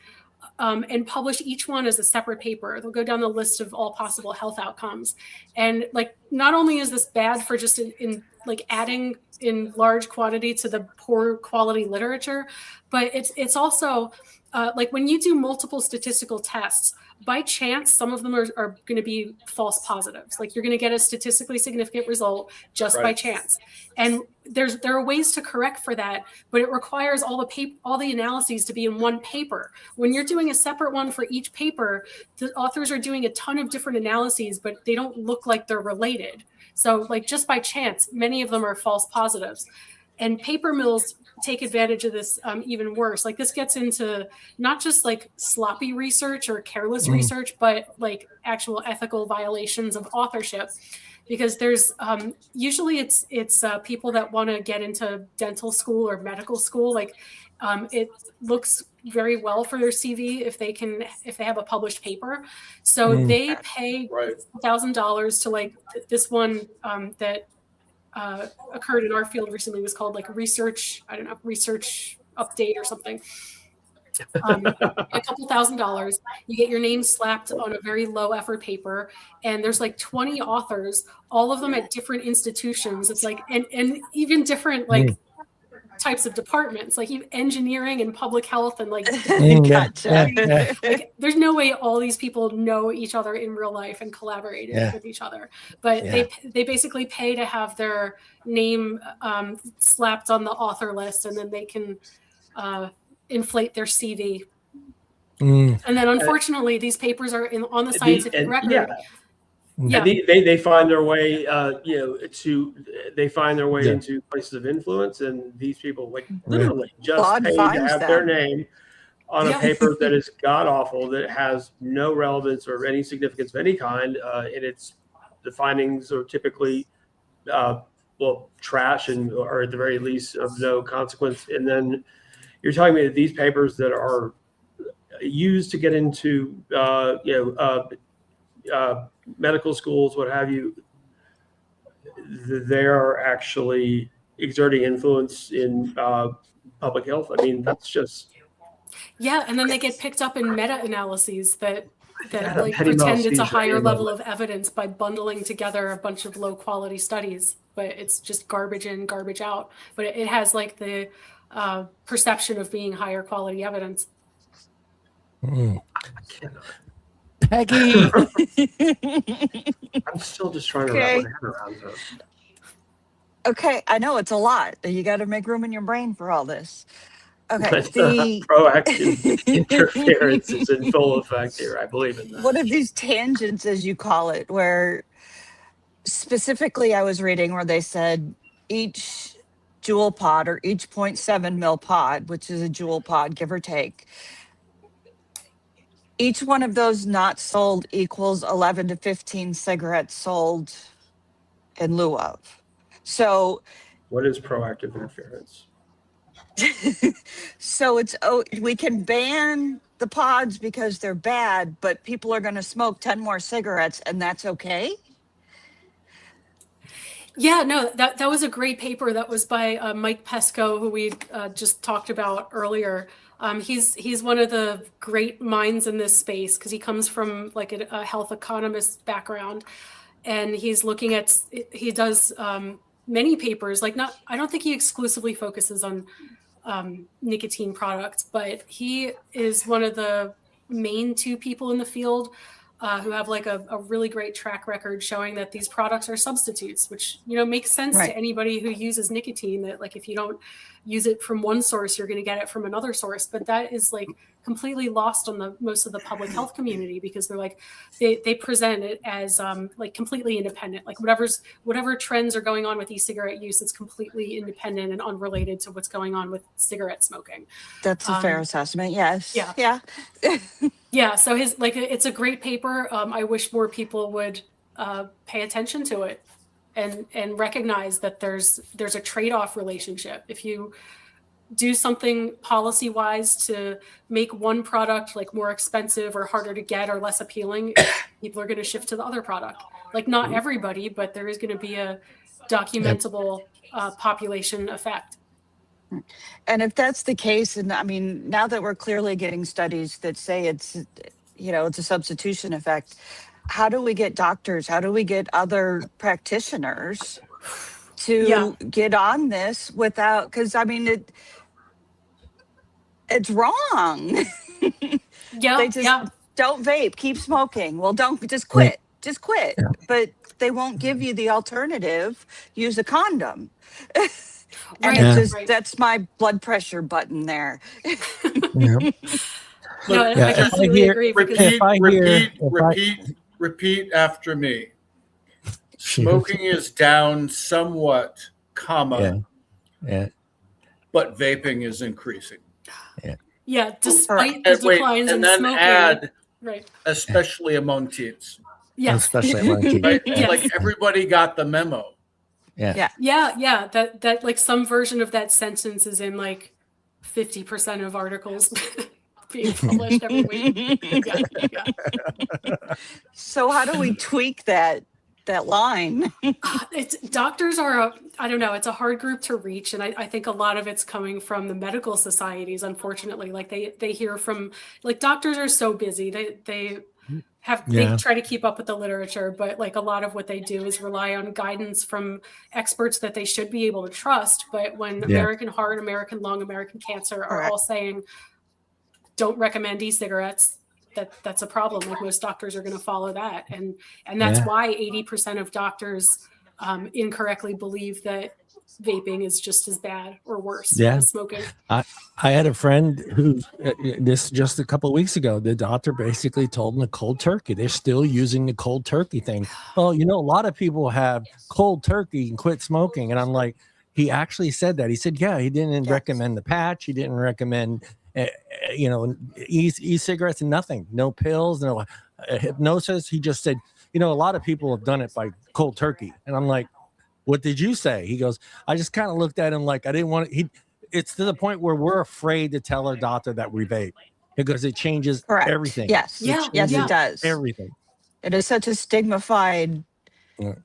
and publish each one as a separate paper. They'll go down the list of all possible health outcomes. And like, not only is this bad for just in like adding in large quantity to the poor quality literature, but it's also like when you do multiple statistical tests, by chance, some of them are going to be false positives. Like you're going to get a statistically significant result just by chance. And there are ways to correct for that, but it requires all the analyses to be in one paper. When you're doing a separate one for each paper, the authors are doing a ton of different analyses, but they don't look like they're related. So like just by chance, many of them are false positives. And paper mills take advantage of this even worse. Like this gets into not just like sloppy research or careless research, but like actual ethical violations of authorship. Because there's usually it's people that want to get into dental school or medical school. Like it looks very well for their CV if they have a published paper. So they pay $1,000 to like this one that occurred in our field recently was called like research update or something. A couple $1,000, you get your name slapped on a very low effort paper, and there's like 20 authors, all of them at different institutions. It's like and even different like types of departments, like even engineering and public health and like, like there's no way all these people know each other in real life and collaborate with each other, but they basically pay to have their name slapped on the author list, and then they can inflate their CV. And then unfortunately these papers are on the scientific record. Yeah, they find their way, into places of influence, and these people like literally just pay to have their name on a paper that is god awful, that has no relevance or any significance of any kind, and the findings are typically trash or at the very least of no consequence. And then you're telling me that these papers that are used to get into medical schools, what have you, they're actually exerting influence in public health. I mean, that's just and then they get picked up in meta-analyses that that like pretend it's a higher level of evidence by bundling together a bunch of low quality studies, but it's just garbage in, garbage out. But it has like the perception of being higher quality evidence. Mm. I cannot. Peggy. I'm still just trying to wrap my head around this. Okay, I know it's a lot. You got to make room in your brain for all this. Okay, Proactive interference is in full effect here. I believe in that. What are these tangents, as you call it, where specifically I was reading where they said each jewel pod or each 0.7 mil pod, which is a jewel pod, give or take, each one of those not sold equals 11 to 15 cigarettes sold in lieu of. So what is proactive interference? So we can ban the pods because they're bad, but people are going to smoke 10 more cigarettes and that's okay? Yeah, no, that was a great paper. That was by Mike Pesco, who we just talked about earlier. He's one of the great minds in this space because he comes from like a health economist background, and he's looking at, he does many papers, like I don't think he exclusively focuses on nicotine products, but he is one of the main two people in the field who have like a really great track record showing that these products are substitutes, which, you know, makes sense to anybody who uses nicotine, that like if you don't use it from one source, you're going to get it from another source. But that is like completely lost on most of the public health community, because they're like, they present it as like completely independent, like whatever trends are going on with e-cigarette use, it's completely independent and unrelated to what's going on with cigarette smoking. That's a fair assessment. Yes. Yeah. Yeah. So it's a great paper. I wish more people would pay attention to it and recognize that there's a trade-off relationship. If you do something policy-wise to make one product like more expensive or harder to get or less appealing, people are going to shift to the other product. Like not everybody, but there is going to be a documentable population effect. And if that's the case, and I mean, now that we're clearly getting studies that say it's a substitution effect, how do we get doctors? How do we get other practitioners to get on this without, because I mean, it's wrong. They just don't vape, keep smoking. Well, don't just quit, Yeah. But they won't give you the alternative. Use a condom. And that's my blood pressure button there. No, I completely agree. Repeat after me. Smoking is down somewhat, but vaping is increasing. Yeah, despite the declines in smoking. Add, especially among teens. Yes. Especially among teens. Like everybody got the memo. Yeah. That like some version of that sentence is in like 50% of articles being published every week. So how do we tweak that line? Doctors are I don't know, it's a hard group to reach, and I think a lot of it's coming from the medical societies, unfortunately. Like they hear from, like, doctors are so busy, they try to keep up with the literature, but like a lot of what they do is rely on guidance from experts that they should be able to trust. But when American Heart, American Lung, American Cancer are all saying don't recommend e-cigarettes, that's a problem. Like most doctors are going to follow that, and that's why 80% of doctors incorrectly believe that vaping is just as bad or worse than smoking. I had a friend who this just a couple of weeks ago, the doctor basically told him the cold turkey. They're still using the cold turkey thing. Well, a lot of people have cold turkey and quit smoking. And I'm like, he actually said that. He said, he didn't recommend the patch. He didn't recommend, e-cigarettes and nothing, no pills, no hypnosis. He just said, a lot of people have done it by cold turkey. And I'm like, what did you say? He goes, I just kind of looked at him like I didn't want to. It's to the point where we're afraid to tell our doctor that we vape because it changes everything. Yes. It does. Everything. It is such a stigmatized,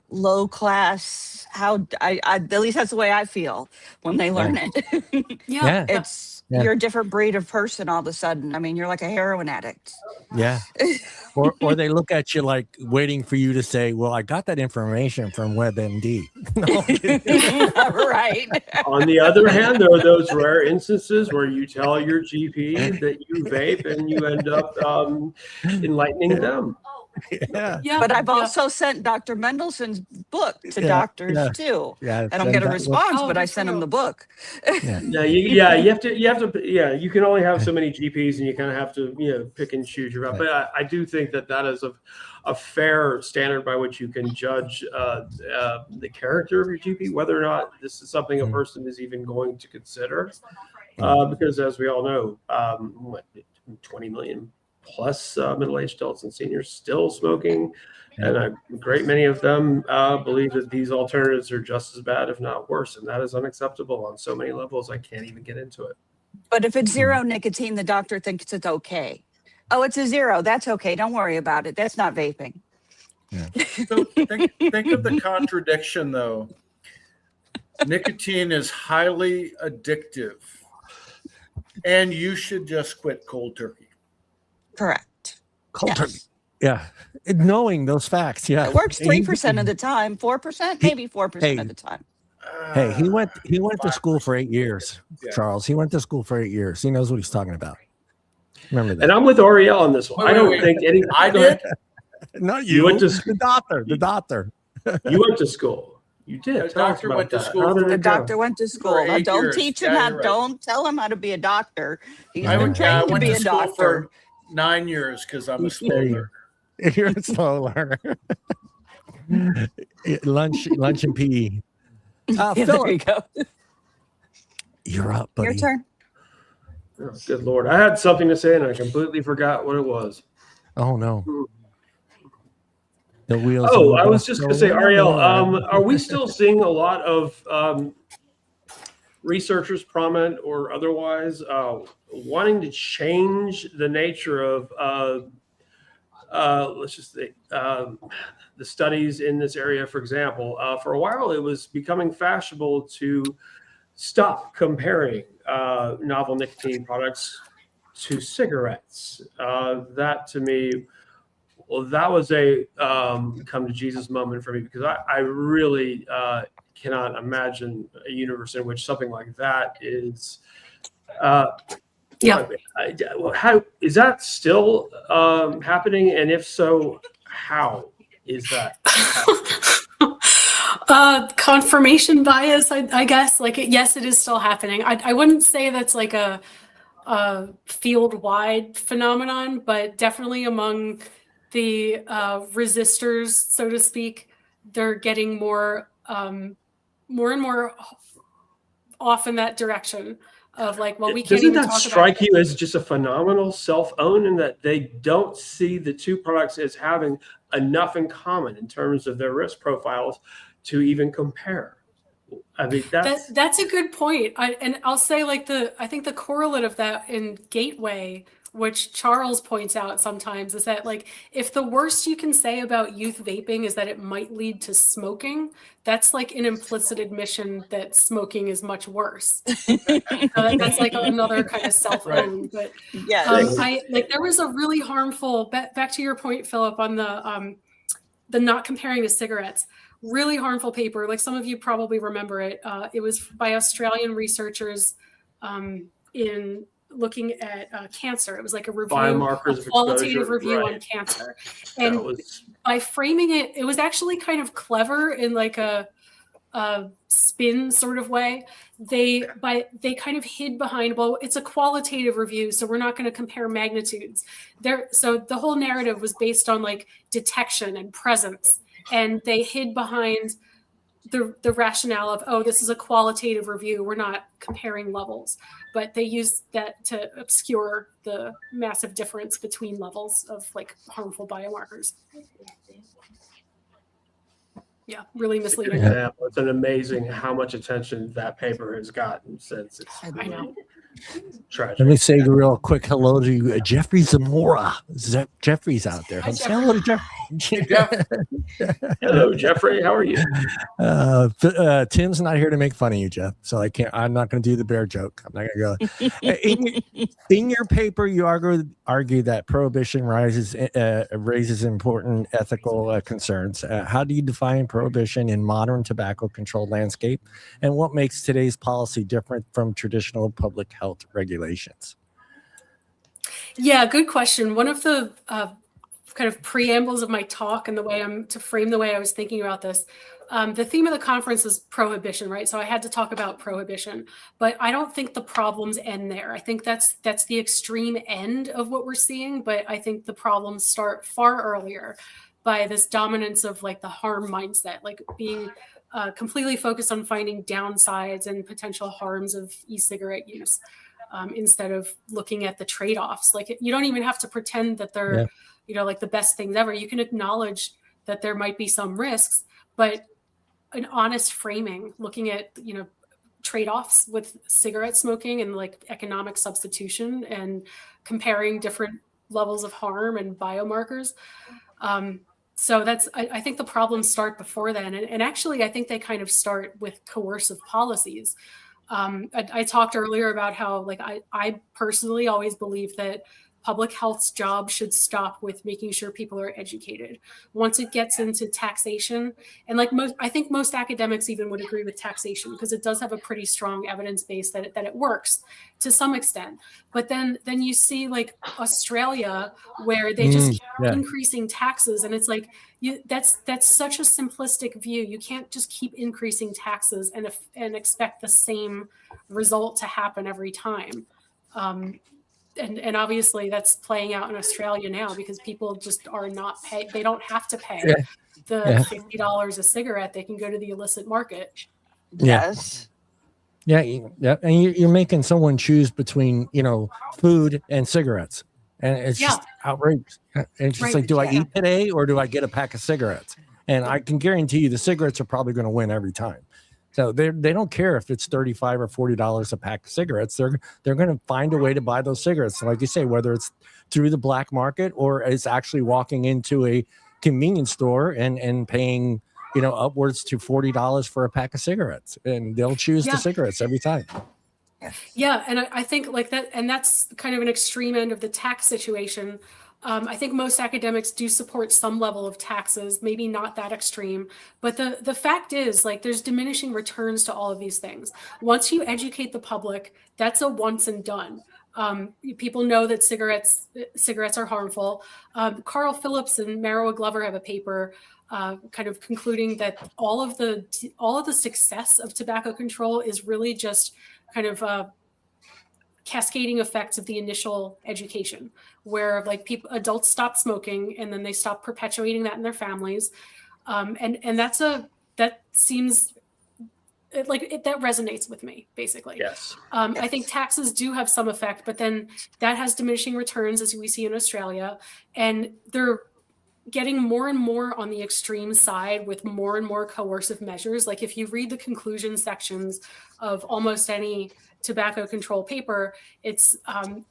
low class. At least that's the way I feel when they learn it. you're a different breed of person all of a sudden. I mean, you're like a heroin addict. Yeah. Or they look at you like waiting for you to say, well, I got that information from WebMD. Right. On the other hand, there are those rare instances where you tell your GP that you vape and you end up enlightening them. Yeah. But I've also sent Dr. Mendelssohn's book to doctors too. Yeah. I don't get a response, but I sent him the book. You have to. You can only have so many GPs, and you kind of have to, pick and choose your route. But I do think that is a fair standard by which you can judge the character of your GP, whether or not this is something a person is even going to consider. Because as we all know, 20 million plus middle-aged adults and seniors still smoking, and a great many of them believe that these alternatives are just as bad, if not worse, and that is unacceptable on so many levels. I can't even get into it. But if it's zero nicotine, the doctor thinks it's okay. Oh, it's a 0. That's okay. Don't worry about it. That's not vaping. Yeah. So think of the contradiction, though. Nicotine is highly addictive, and you should just quit cold turkey. Correct. Cold turkey. Yeah. Knowing those facts. Yeah. It works 3% of the time, 4%, maybe 4% of the time. Hey, he went to school for 8 years, Charles. He went to school for 8 years. He knows what he's talking about. Remember that. And I'm with Arielle on this one. I don't think any. I did. Not you. You went to the doctor. The doctor. You went to school. You did. The doctor went to school. The doctor went to school. Now, don't years. teach him Yeah, how. you're right. Don't tell him how to be a doctor. He's I been went trained to to be a school doctor. for 9 years because I'm a slow learner. You're a slow learner. lunch and PE. Yeah, there Phillip, you go. you're up, buddy. Your turn. Oh, good Lord. I had something to say and I completely forgot what it was. Oh no. The wheels. Oh, I was just going to say, Arielle, are we still seeing a lot of researchers, prominent or otherwise, wanting to change the nature of, let's just say, the studies in this area? For example, for a while, it was becoming fashionable to stop comparing novel nicotine products to cigarettes. That to me, well, that was a come to Jesus moment for me, because I really cannot imagine a universe in which something like that is. How is that still happening? And if so, how is that happening? Confirmation bias, I guess. Like, yes, it is still happening. I wouldn't say that's like a field-wide phenomenon, but definitely among the resistors, so to speak, they're getting more and more off in that direction of like, well, we can't Doesn't even that talk strike about you as just a phenomenal self-own, in that they don't see the two products as having enough in common in terms of their risk profiles to even compare? I mean, that's a good point. And I'll say, like, I think the correlate of that in Gateway, which Charles points out sometimes, is that, like, if the worst you can say about youth vaping is that it might lead to smoking, that's like an implicit admission that smoking is much worse. That's like another kind of self-own. But there was a really harmful, back to your point, Phillip, on the not comparing to cigarettes. Really harmful paper. Like, some of you probably remember it. It was by Australian researchers in looking at cancer. It was like a review, Biomarkers, a qualitative review on cancer. And by framing it, it was actually kind of clever in like a spin sort of way. They kind of hid behind, well, it's a qualitative review, so we're not going to compare magnitudes. So the whole narrative was based on like detection and presence. And they hid behind the rationale of, oh, this is a qualitative review, we're not comparing levels. But they used that to obscure the massive difference between levels of like harmful biomarkers. Yeah, really misleading. It's an amazing how much attention that paper has gotten since it's I know. tragic. Let me say a real quick hello to Jeffrey Zamora. Jeffrey's out there. Say hello to Jeff. Hey, Jeff. Hello, Jeffrey. How are you? Tim's not here to make fun of you, Jeff. So I'm not going to do the bear joke. I'm not going to go. In your paper, you argue that prohibition raises important ethical concerns. How do you define prohibition in modern tobacco-controlled landscape, and what makes today's policy different from traditional public health regulations? Yeah, good question. One of the kind of preambles of my talk and the way to frame the way I was thinking about this, the theme of the conference is prohibition, right? So I had to talk about prohibition, but I don't think the problems end there. I think that's the extreme end of what we're seeing, but I think the problems start far earlier by this dominance of like the harm mindset, like being completely focused on finding downsides and potential harms of e-cigarette use. Instead of looking at the trade-offs. Like you don't even have to pretend that they're, like the best things ever. You can acknowledge that there might be some risks, but an honest framing, looking at, trade-offs with cigarette smoking and like economic substitution and comparing different levels of harm and biomarkers. So I think the problems start before then. And actually, I think they kind of start with coercive policies. I talked earlier about how like I personally always believe that public health's job should stop with making sure people are educated. Once it gets into taxation, and like I think most academics even would agree with taxation because it does have a pretty strong evidence base that it works to some extent. But then you see like Australia where they just keep increasing taxes, and it's like that's such a simplistic view. You can't just keep increasing taxes and expect the same result to happen every time. And obviously that's playing out in Australia now because people just are not pay. They don't have to pay the $50 a cigarette. They can go to the illicit market. Yes. Yeah. And you're making someone choose between, food and cigarettes. And it's just outrageous. And it's just like, do I eat today or do I get a pack of cigarettes? And I can guarantee you the cigarettes are probably going to win every time. So they don't care if it's $35 or $40 a pack of cigarettes. They're going to find a way to buy those cigarettes. And like you say, whether it's through the black market or it's actually walking into a convenience store and paying, upwards to $40 for a pack of cigarettes, and they'll choose the cigarettes every time. Yeah, and I think like that, and that's kind of an extreme end of the tax situation. I think most academics do support some level of taxes, maybe not that extreme. But the fact is, like, there's diminishing returns to all of these things. Once you educate the public, that's a once and done. People know that cigarettes are harmful. Carl Phillips and Mara Glover have a paper kind of concluding that all of the success of tobacco control is really just kind of cascading effects of the initial education, where like adults stop smoking and then they stop perpetuating that in their families, and that seems like that resonates with me basically. Yes. I think taxes do have some effect, but then that has diminishing returns as we see in Australia, and they're getting more and more on the extreme side with more and more coercive measures. Like if you read the conclusion sections of almost any tobacco control paper, it's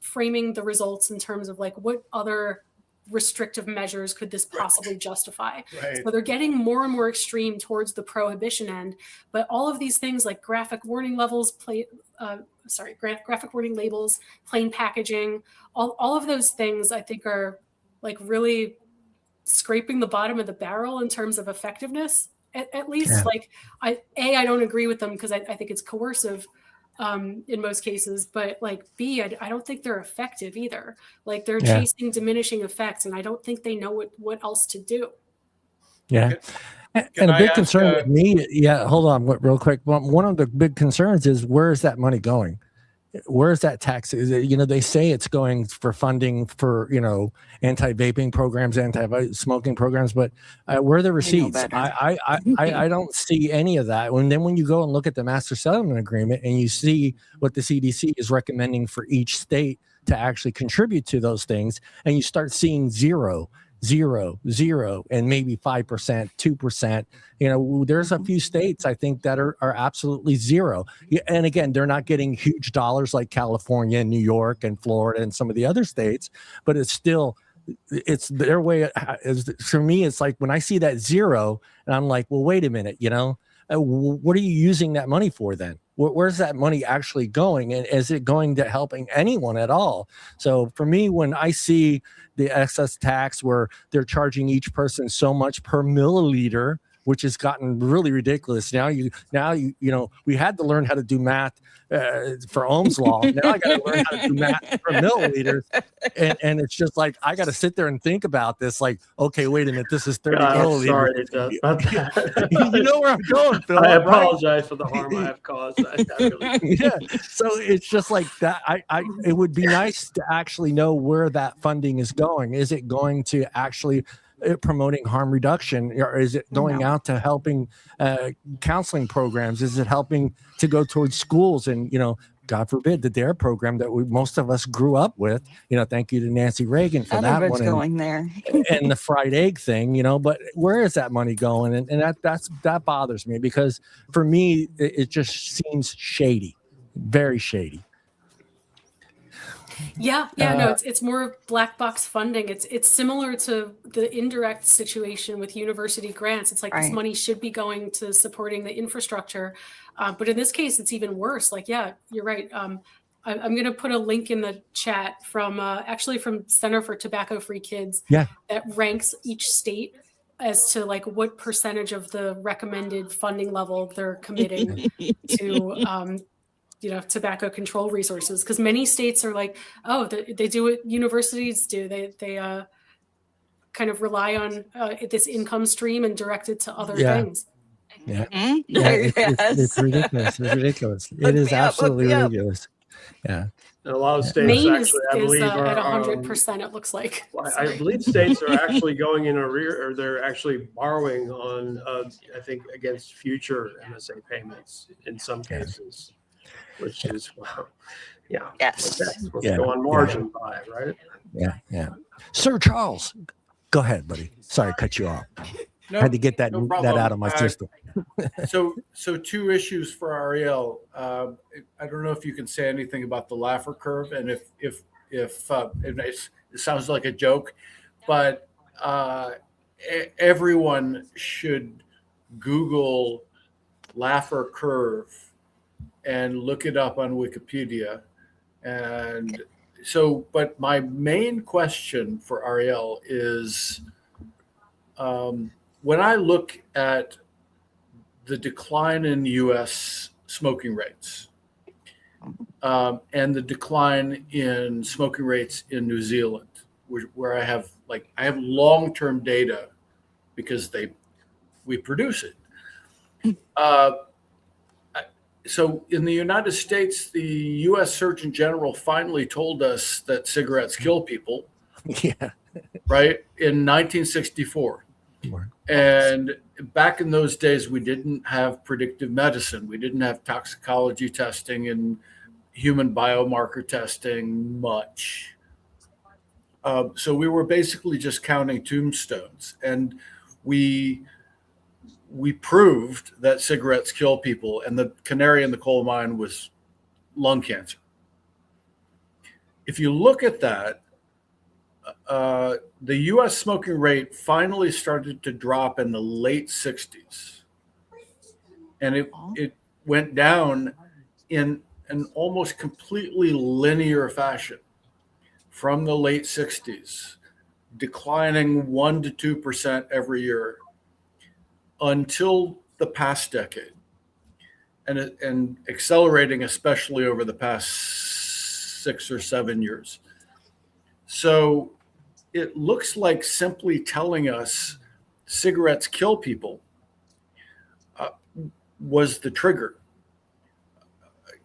framing the results in terms of like what other restrictive measures could this possibly justify. Right. So they're getting more and more extreme towards the prohibition end, but all of these things like graphic warning labels, plain packaging, all of those things I think are like really scraping the bottom of the barrel in terms of effectiveness, at least. Like I don't agree with them because I think it's coercive in most cases, but like B, I don't think they're effective either. Like they're chasing diminishing effects, and I don't think they know what else to do. Yeah. And a big concern with me, hold on real quick. One of the big concerns is, where is that money going? Where is that tax? Is it, they say it's going for funding for, anti-vaping programs, anti-smoking programs, but where are the receipts? I don't see any of that. And then when you go and look at the master settlement agreement and you see what the CDC is recommending for each state to actually contribute to those things, and you start seeing 0, and maybe 5%, 2%. There's a few states I think that are absolutely 0. And again, they're not getting huge dollars like California and New York and Florida and some of the other states, but it's still it's their way. For me, it's like when I see that zero, and I'm like, well, wait a minute, what are you using that money for then? Where's that money actually going? And is it going to helping anyone at all? So for me, when I see the excess tax where they're charging each person so much per milliliter, which has gotten really ridiculous. Now we had to learn how to do math for Ohm's law. Now I got to learn how to do math for milliliters, and it's just like I got to sit there and think about this. Like, okay, wait a minute, this is 30 milliliters. Sorry about that. You know where I'm going, Phil. I apologize for the harm I have caused. Yeah. So it's just like that. It would be nice to actually know where that funding is going. Is it going to actually promoting harm reduction, or is it going out to helping counseling programs? Is it helping to go towards schools and God forbid the DARE program that most of us grew up with? Thank you to Nancy Reagan for that one. Going there, and the fried egg thing, But where is that money going? And that bothers me, because for me it just seems shady, very shady. Yeah, no, it's more black box funding. It's similar to the indirect situation with university grants. It's like this money should be going to supporting the infrastructure, but in this case, it's even worse. Like, yeah, you're right. I'm going to put a link in the chat from Center for Tobacco Free Kids. Yeah, that ranks each state as to like what percentage of the recommended funding level they're committing to. Tobacco control resources, because many states are like, oh, they do what universities do. They kind of rely on this income stream and direct it to other things. Yeah, it's ridiculous. It's ridiculous. It is absolutely ridiculous. Yeah. And a lot of states Maine actually, I believe, are at 100%. It looks like. I believe states are actually going in arrear, or they're actually borrowing on, I think, against future MSA payments in some cases. Which is, wow. Yeah. Yes. Let's go on margin by, right? Yeah. Sir Charles, go ahead, buddy. Sorry, cut you off. I had to get that out of my system. So two issues for Arielle. I don't know if you can say anything about the Laffer curve, and if it sounds like a joke, but everyone should Google Laffer curve and look it up on Wikipedia. And so, but my main question for Arielle is, when I look at the decline in U.S. smoking rates and the decline in smoking rates in New Zealand, where I have long-term data because we produce it. So in the United States, the U.S. Surgeon General finally told us that cigarettes kill people. Yeah. Right? In 1964. And back in those days, we didn't have predictive medicine. We didn't have toxicology testing and human biomarker testing much. So we were basically just counting tombstones. And we proved that cigarettes kill people, and the canary in the coal mine was lung cancer. If you look at that, the U.S. smoking rate finally started to drop in the late 60s. And it went down in an almost completely linear fashion from the late 60s, declining 1% to 2% every year until the past decade, and accelerating especially over the past 6 or 7 years. So it looks like simply telling us cigarettes kill people was the trigger,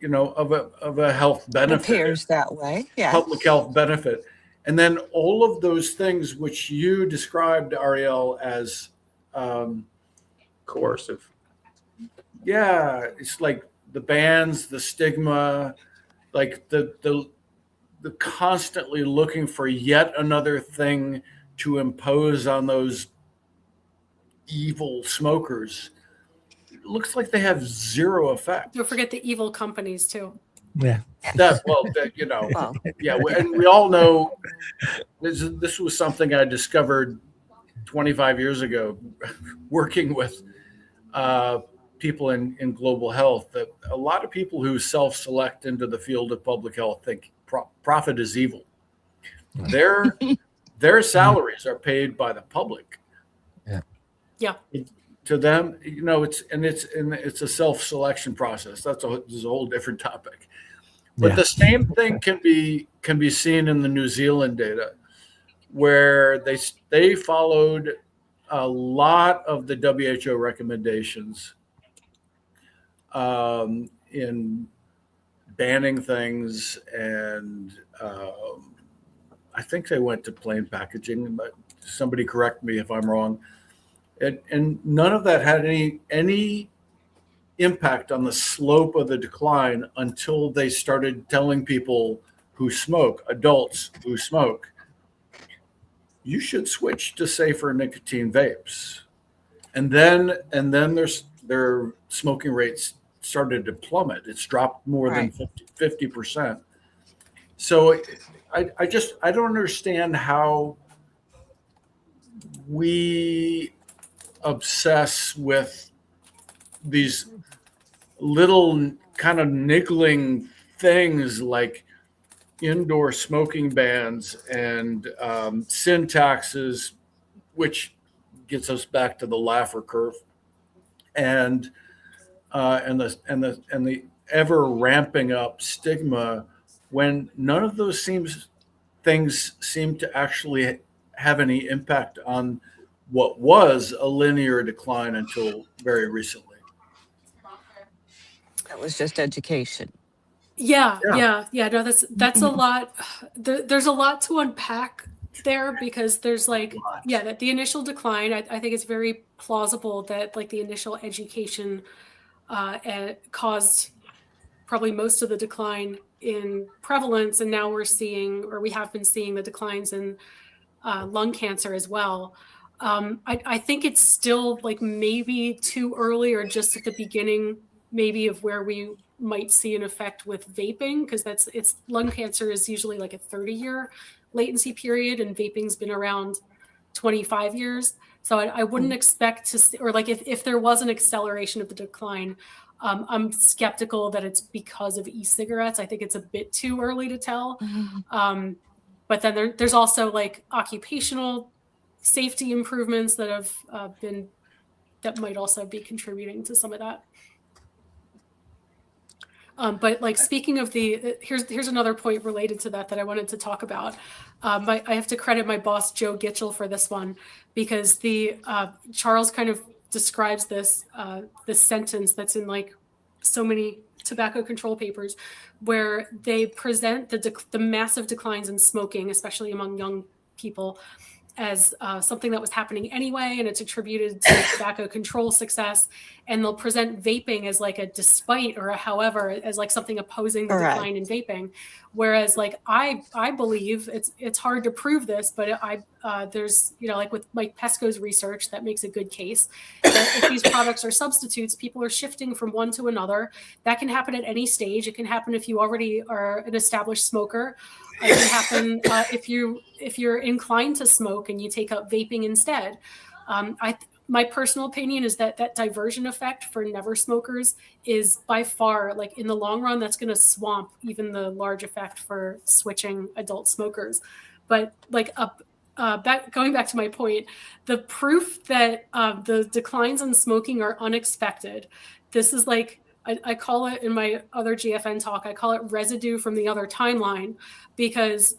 of a health benefit. It appears that way, yeah. Public health benefit. And then all of those things which you described, Arielle, as coercive. Yeah, it's like the bans, the stigma, like the constantly looking for yet another thing to impose on those evil smokers. It looks like they have zero effect. Don't forget the evil companies too. Yeah. And we all know this was something I discovered 25 years ago, working with people in global health, that a lot of people who self-select into the field of public health think profit is evil. Their salaries are paid by the public. Yeah. To them, it's a self-selection process. This is a whole different topic. But the same thing can be seen in the New Zealand data, where they followed a lot of the WHO recommendations in banning things, and I think they went to plain packaging, but somebody correct me if I'm wrong. And none of that had any impact on the slope of the decline until they started telling people who smoke, adults who smoke, you should switch to safer nicotine vapes. And then their smoking rates started to plummet. It's dropped more than 50%. So I don't understand how we obsess with these little kind of niggling things like indoor smoking bans and sin taxes, which gets us back to the Laffer curve, and the ever ramping up stigma, when none of those things seem to actually have any impact on what was a linear decline until very recently. That was just education. Yeah. No, that's a lot. There's a lot to unpack there, because there's that the initial decline, I think it's very plausible that the initial education caused probably most of the decline in prevalence, and now we have been seeing the declines in lung cancer as well. I think it's still maybe too early, or just at the beginning maybe of where we might see an effect with vaping, because lung cancer is usually a 30-year latency period, and vaping's been around 25 years. So I wouldn't expect to see, or if there was an acceleration of the decline, I'm skeptical that it's because of e-cigarettes. I think it's a bit too early to tell. But then there's also occupational safety improvements that have that might also be contributing to some of that. But speaking of here's another point related to that I wanted to talk about. I have to credit my boss, Joe Gitchell, for this one, because Charles kind of describes this sentence that's in so many tobacco control papers, where they present the massive declines in smoking, especially among young people, as something that was happening anyway, and it's attributed to tobacco control success. And they'll present vaping as a despite, or a however, as something opposing the decline in vaping. Whereas I believe it's hard to prove this, but there's with Mike Pesco's research that makes a good case that if these products are substitutes, people are shifting from one to another. That can happen at any stage. It can happen if you already are an established smoker. It can happen if you're inclined to smoke and you take up vaping instead. My personal opinion is that diversion effect for never smokers is by far, in the long run, that's going to swamp even the large effect for switching adult smokers. But going back to my point, the proof that the declines in smoking are unexpected. This is I call it, in my other GFN talk, I call it residue from the other timeline, because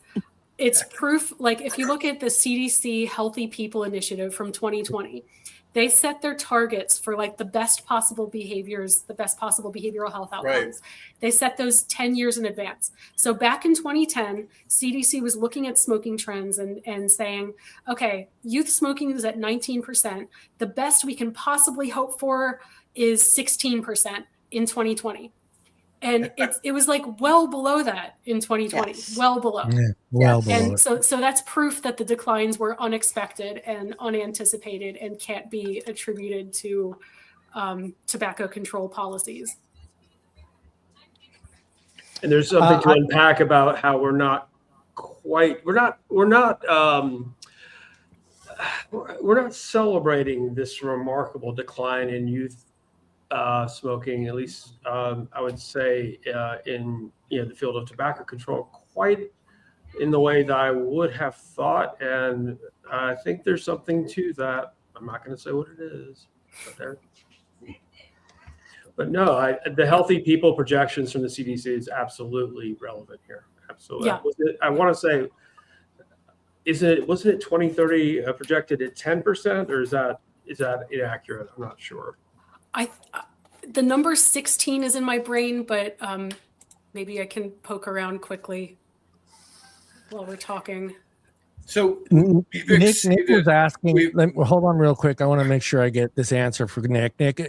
it's proof. If you look at the CDC Healthy People Initiative from 2020, they set their targets for the best possible behaviors, the best possible behavioral health outcomes. Right. They set those 10 years in advance. So back in 2010, CDC was looking at smoking trends and saying, okay, youth smoking is at 19%. The best we can possibly hope for is 16% in 2020. And it was well below that in 2020, yes. Well below. Yeah, well below. And so that's proof that the declines were unexpected and unanticipated and can't be attributed to tobacco control policies. And there's something to unpack about how we're not celebrating this remarkable decline in youth smoking, at least I would say in the field of tobacco control, quite in the way that I would have thought. And I think there's something to that. I'm not going to say what it is, but no, the healthy people projections from the CDC is absolutely relevant here. Absolutely. Yeah. I want to say, wasn't it 2030 projected at 10%, or is that inaccurate? I'm not sure. The number 16 is in my brain, but maybe I can poke around quickly while we're talking. So Nick was asking, hold on real quick. I want to make sure I get this answer for Nick. Nick,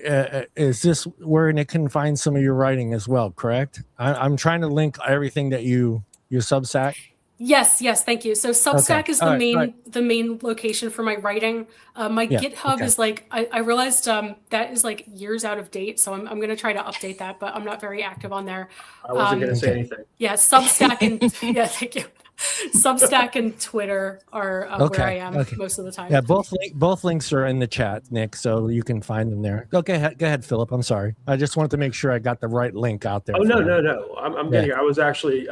is this where Nick can find some of your writing as well, correct? I'm trying to link everything that your Substack. Yes, thank you. So Substack is the main location for my writing. My GitHub is like, I realized that is like years out of date. So I'm going to try to update that, but I'm not very active on there. I wasn't going to say anything. Yeah, Substack and thank you. Substack and Twitter are where I am most of the time. Yeah, both links are in the chat, Nick, so you can find them there. Go ahead, Philip. I'm sorry. I just wanted to make sure I got the right link out there. Oh, no. I'm getting here.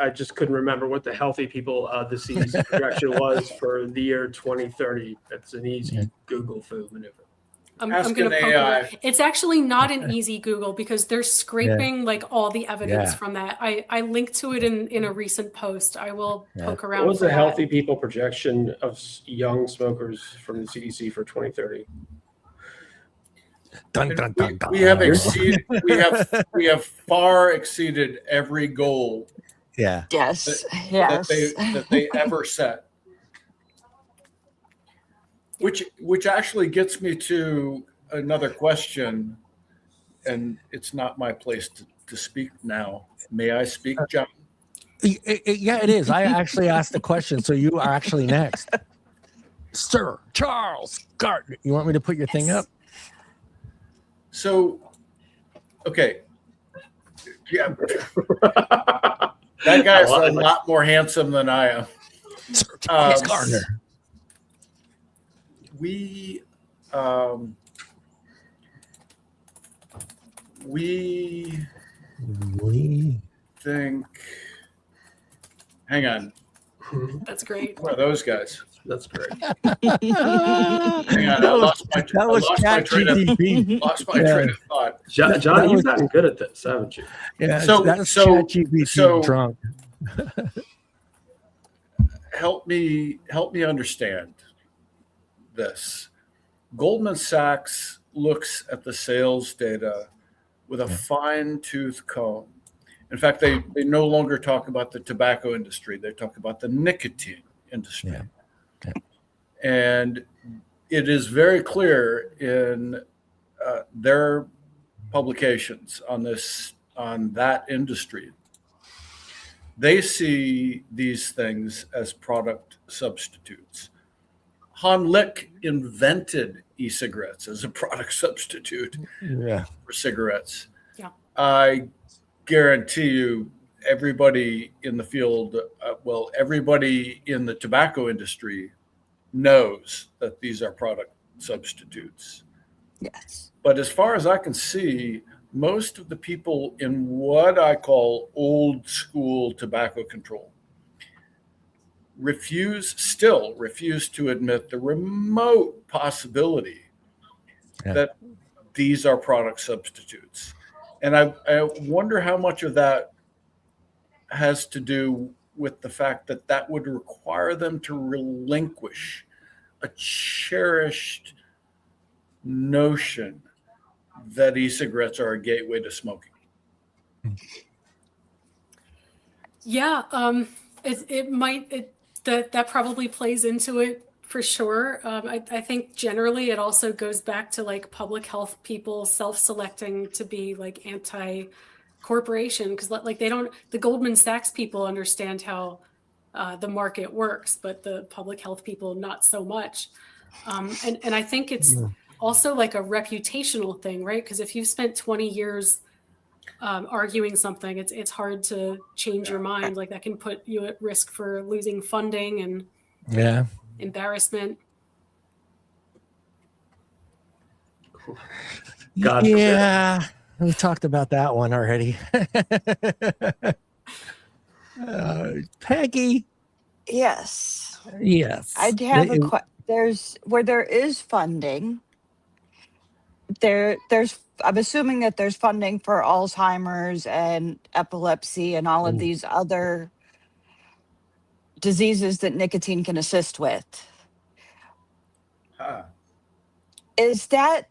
I just couldn't remember what the healthy people, the CDC projection was for the year 2030. That's an easy Google food maneuver. I'm going to poke it. It's actually not an easy Google because they're scraping like all the evidence from that. I linked to it in a recent post. I will poke around. What was the healthy people projection of young smokers from the CDC for 2030? Dun, dun, dun, dun. We have far exceeded every goal. Yeah. That they ever set. Which actually gets me to another question, and it's not my place to speak now. May I speak, John? Yeah, it is. I actually asked the question, so you are actually next. Sir Charles Gardner. You want me to put your thing up? So, okay. Yeah. That guy's a lot more handsome than I am. Sir Charles Gardner. We think. Hang on. That's great. Who are those guys? That's great. Hang on. I lost my train of thought. John, you've gotten good at this, haven't you? Yeah. So ChatGPT drunk. Help me understand this. Goldman Sachs looks at the sales data with a fine-tooth comb. In fact, they no longer talk about the tobacco industry. They talk about the nicotine industry. Yeah. Okay. And it is very clear in their publications on that industry. They see these things as product substitutes. Han Lick invented e-cigarettes as a product substitute for cigarettes. Yeah. I guarantee you everybody in the field, everybody in the tobacco industry knows that these are product substitutes. Yes. But as far as I can see, most of the people in what I call old school tobacco control refuse to admit the remote possibility that these are product substitutes. And I wonder how much of that has to do with the fact that would require them to relinquish a cherished notion that e-cigarettes are a gateway to smoking. Yeah, that probably plays into it for sure. I think generally it also goes back to like public health people self-selecting to be like anti-corporation because like the Goldman Sachs people understand how the market works, but the public health people not so much. And I think it's also like a reputational thing, right? Because if you've spent 20 years arguing something, it's hard to change your mind. Like that can put you at risk for losing funding and embarrassment. God yeah, we talked about that one already. Peggy. Yes. Yes. I'd have there's where there is funding. There's I'm assuming that there's funding for Alzheimer's and epilepsy and all of these other diseases that nicotine can assist with. Is that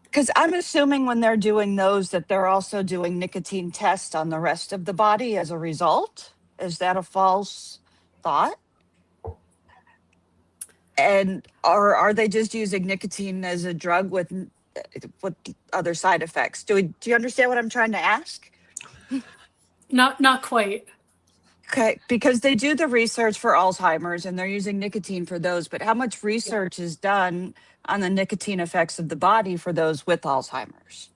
because I'm assuming when they're doing those that they're also doing nicotine tests on the rest of the body as a result? Is that a false thought? And or are they just using nicotine as a drug with other side effects? Do you understand what I'm trying to ask? Not quite. Okay, because they do the research for Alzheimer's and they're using nicotine for those, but how much research is done on the nicotine effects of the body for those with Alzheimer's?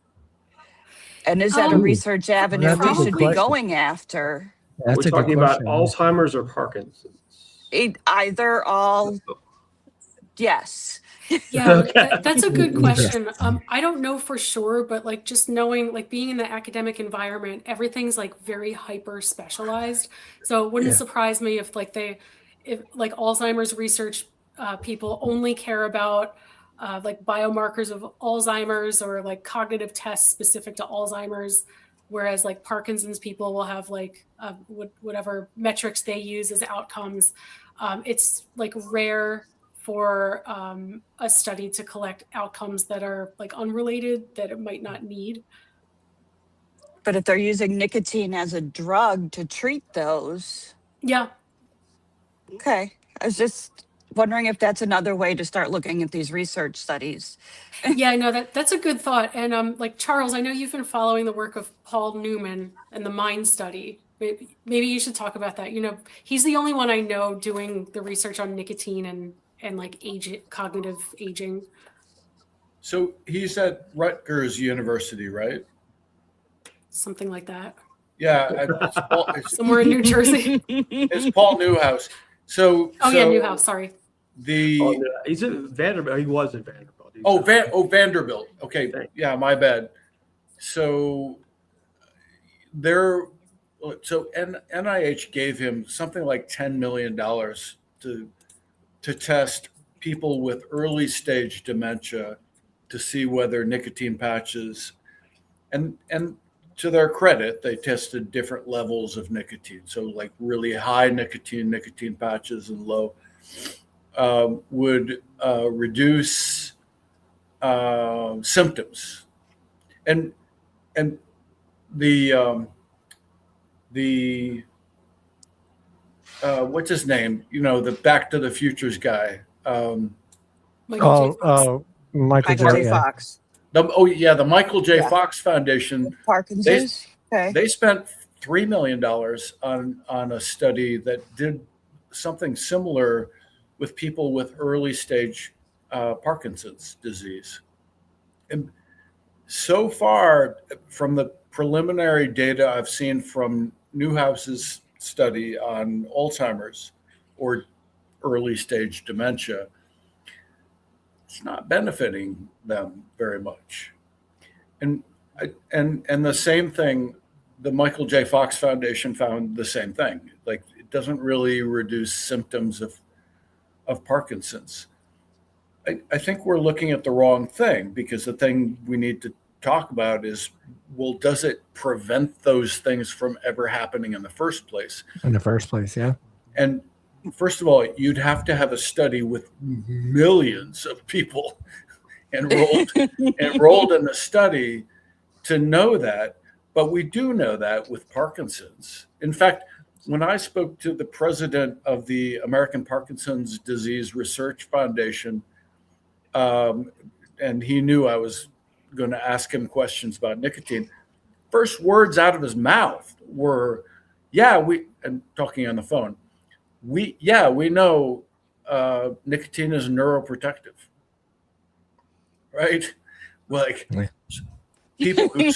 And is that a research avenue we should be going after? We're talking about Alzheimer's or Parkinson's? Either, all, yes. Yeah, that's a good question. I don't know for sure, but like just knowing, like being in the academic environment, everything's like very hyper specialized. So it wouldn't surprise me if like Alzheimer's research people only care about like biomarkers of Alzheimer's or like cognitive tests specific to Alzheimer's, whereas like Parkinson's people will have like whatever metrics they use as outcomes. It's like rare for a study to collect outcomes that are like unrelated that it might not need. But if they're using nicotine as a drug to treat those. Yeah. Okay. I was just wondering if that's another way to start looking at these research studies. Yeah, no, that's a good thought. And like Charles, I know you've been following the work of Paul Newman and the MIND study. Maybe you should talk about that. You know, he's the only one I know doing the research on nicotine and like cognitive aging. So he's at Rutgers University, right? Something like that. Yeah. Somewhere in New Jersey. It's Paul Newhouse. Yeah, Newhouse, sorry. He's at Vanderbilt. He was at Vanderbilt. Vanderbilt. Okay. Yeah, my bad. So NIH gave him something like $10 million to test people with early stage dementia to see whether nicotine patches, and to their credit, they tested different levels of nicotine. So like really high nicotine patches and low would reduce symptoms. And the what's his name? You know, the Back to the Futures guy. Michael J. Fox. The Michael J. Fox Foundation. Parkinson's. They spent $3 million on a study that did something similar with people with early stage Parkinson's disease. And so far, from the preliminary data I've seen from Newhouse's study on Alzheimer's or early stage dementia, it's not benefiting them very much. And the same thing, the Michael J. Fox Foundation found the same thing. Like it doesn't really reduce symptoms of Parkinson's. I think we're looking at the wrong thing, because the thing we need to talk about is, well, does it prevent those things from ever happening in the first place? Yeah. And first of all, you'd have to have a study with millions of people enrolled in the study to know that. But we do know that with Parkinson's. In fact, when I spoke to the president of the American Parkinson's Disease Research Foundation, and he knew I was going to ask him questions about nicotine, first words out of his mouth were, and talking on the phone, we know nicotine is neuroprotective, right? Like, people who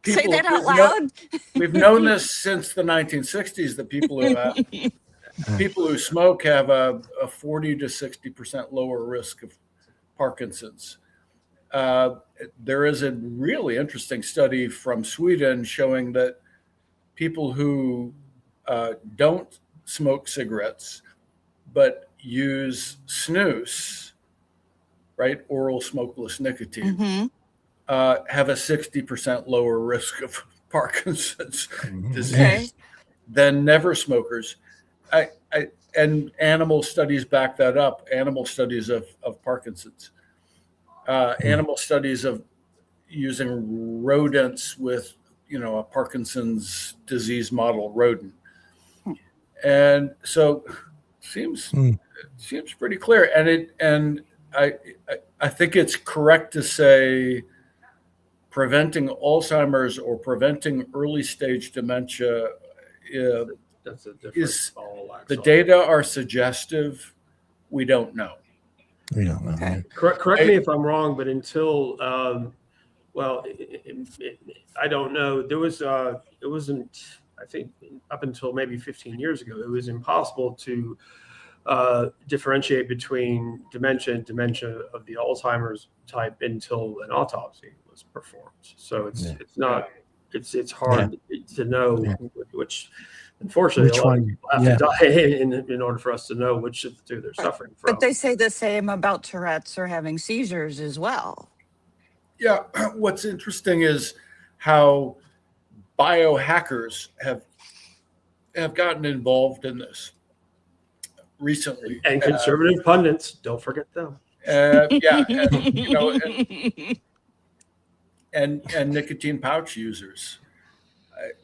Say that out loud. We've known this since the 1960s that people who smoke have a 40 to 60% lower risk of Parkinson's. There is a really interesting study from Sweden showing that people who don't smoke cigarettes but use snus, right, oral smokeless nicotine, have a 60% lower risk of Parkinson's disease than never smokers. And animal studies back that up. Animal studies of Parkinson's, animal studies of using rodents with, a Parkinson's disease model rodent, and so seems pretty clear. And I think it's correct to say preventing Alzheimer's or preventing early stage dementia That's a different is ball of wax. the data are suggestive. We don't know. We don't know. Okay. Correct me if I'm wrong, but until I don't know. There was it wasn't. I think up until maybe 15 years ago, it was impossible to differentiate between dementia and dementia of the Alzheimer's type until an autopsy was performed. So it's not. It's hard to know which. Unfortunately, a lot of people have to die in order for us to know which of the two they're suffering from. But they say the same about Tourette's or having seizures as well. Yeah, what's interesting is how biohackers have gotten involved in this recently, and conservative pundits, don't forget them. And nicotine pouch users.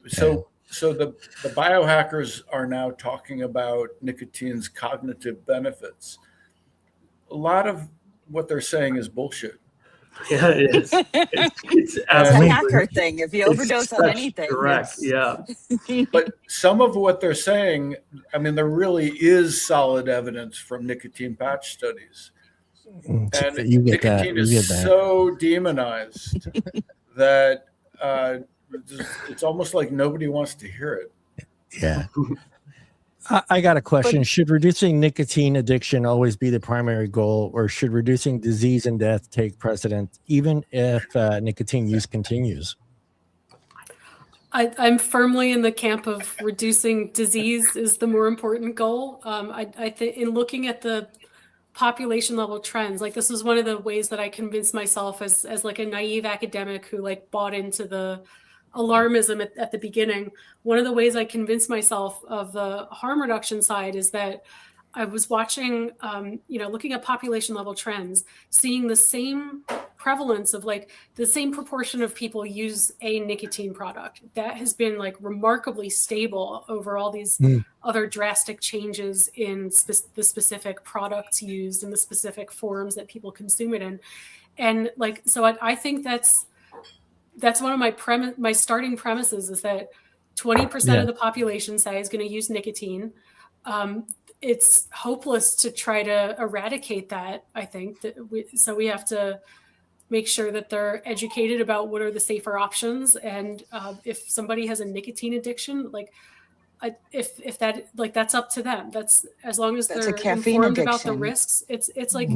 So the biohackers are now talking about nicotine's cognitive benefits. A lot of what they're saying is bullshit. Yeah, it is. It's a hacker thing. If you overdose on anything, correct. Yeah. But some of what they're saying, I mean, there really is solid evidence from nicotine patch studies, and nicotine is so demonized that it's almost like nobody wants to hear it. Yeah. I got a question. Should reducing nicotine addiction always be the primary goal, or should reducing disease and death take precedent, even if nicotine use continues? I'm firmly in the camp of reducing disease is the more important goal. I think in looking at the population level trends, like this was one of the ways that I convinced myself as like a naive academic who like bought into the alarmism at the beginning. One of the ways I convinced myself of the harm reduction side is that I was watching, looking at population level trends, seeing the same prevalence of like the same proportion of people use a nicotine product. That has been like remarkably stable over all these other drastic changes in the specific products used and the specific forms that people consume it in. And like, so I think that's one of my starting premises is that 20% of the population, say, is going to use nicotine. It's hopeless to try to eradicate that. I think that we have to make sure that they're educated about what are the safer options. And if somebody has a nicotine addiction, like if that, like, that's up to them. That's as long as they're informed about the risks. It's like,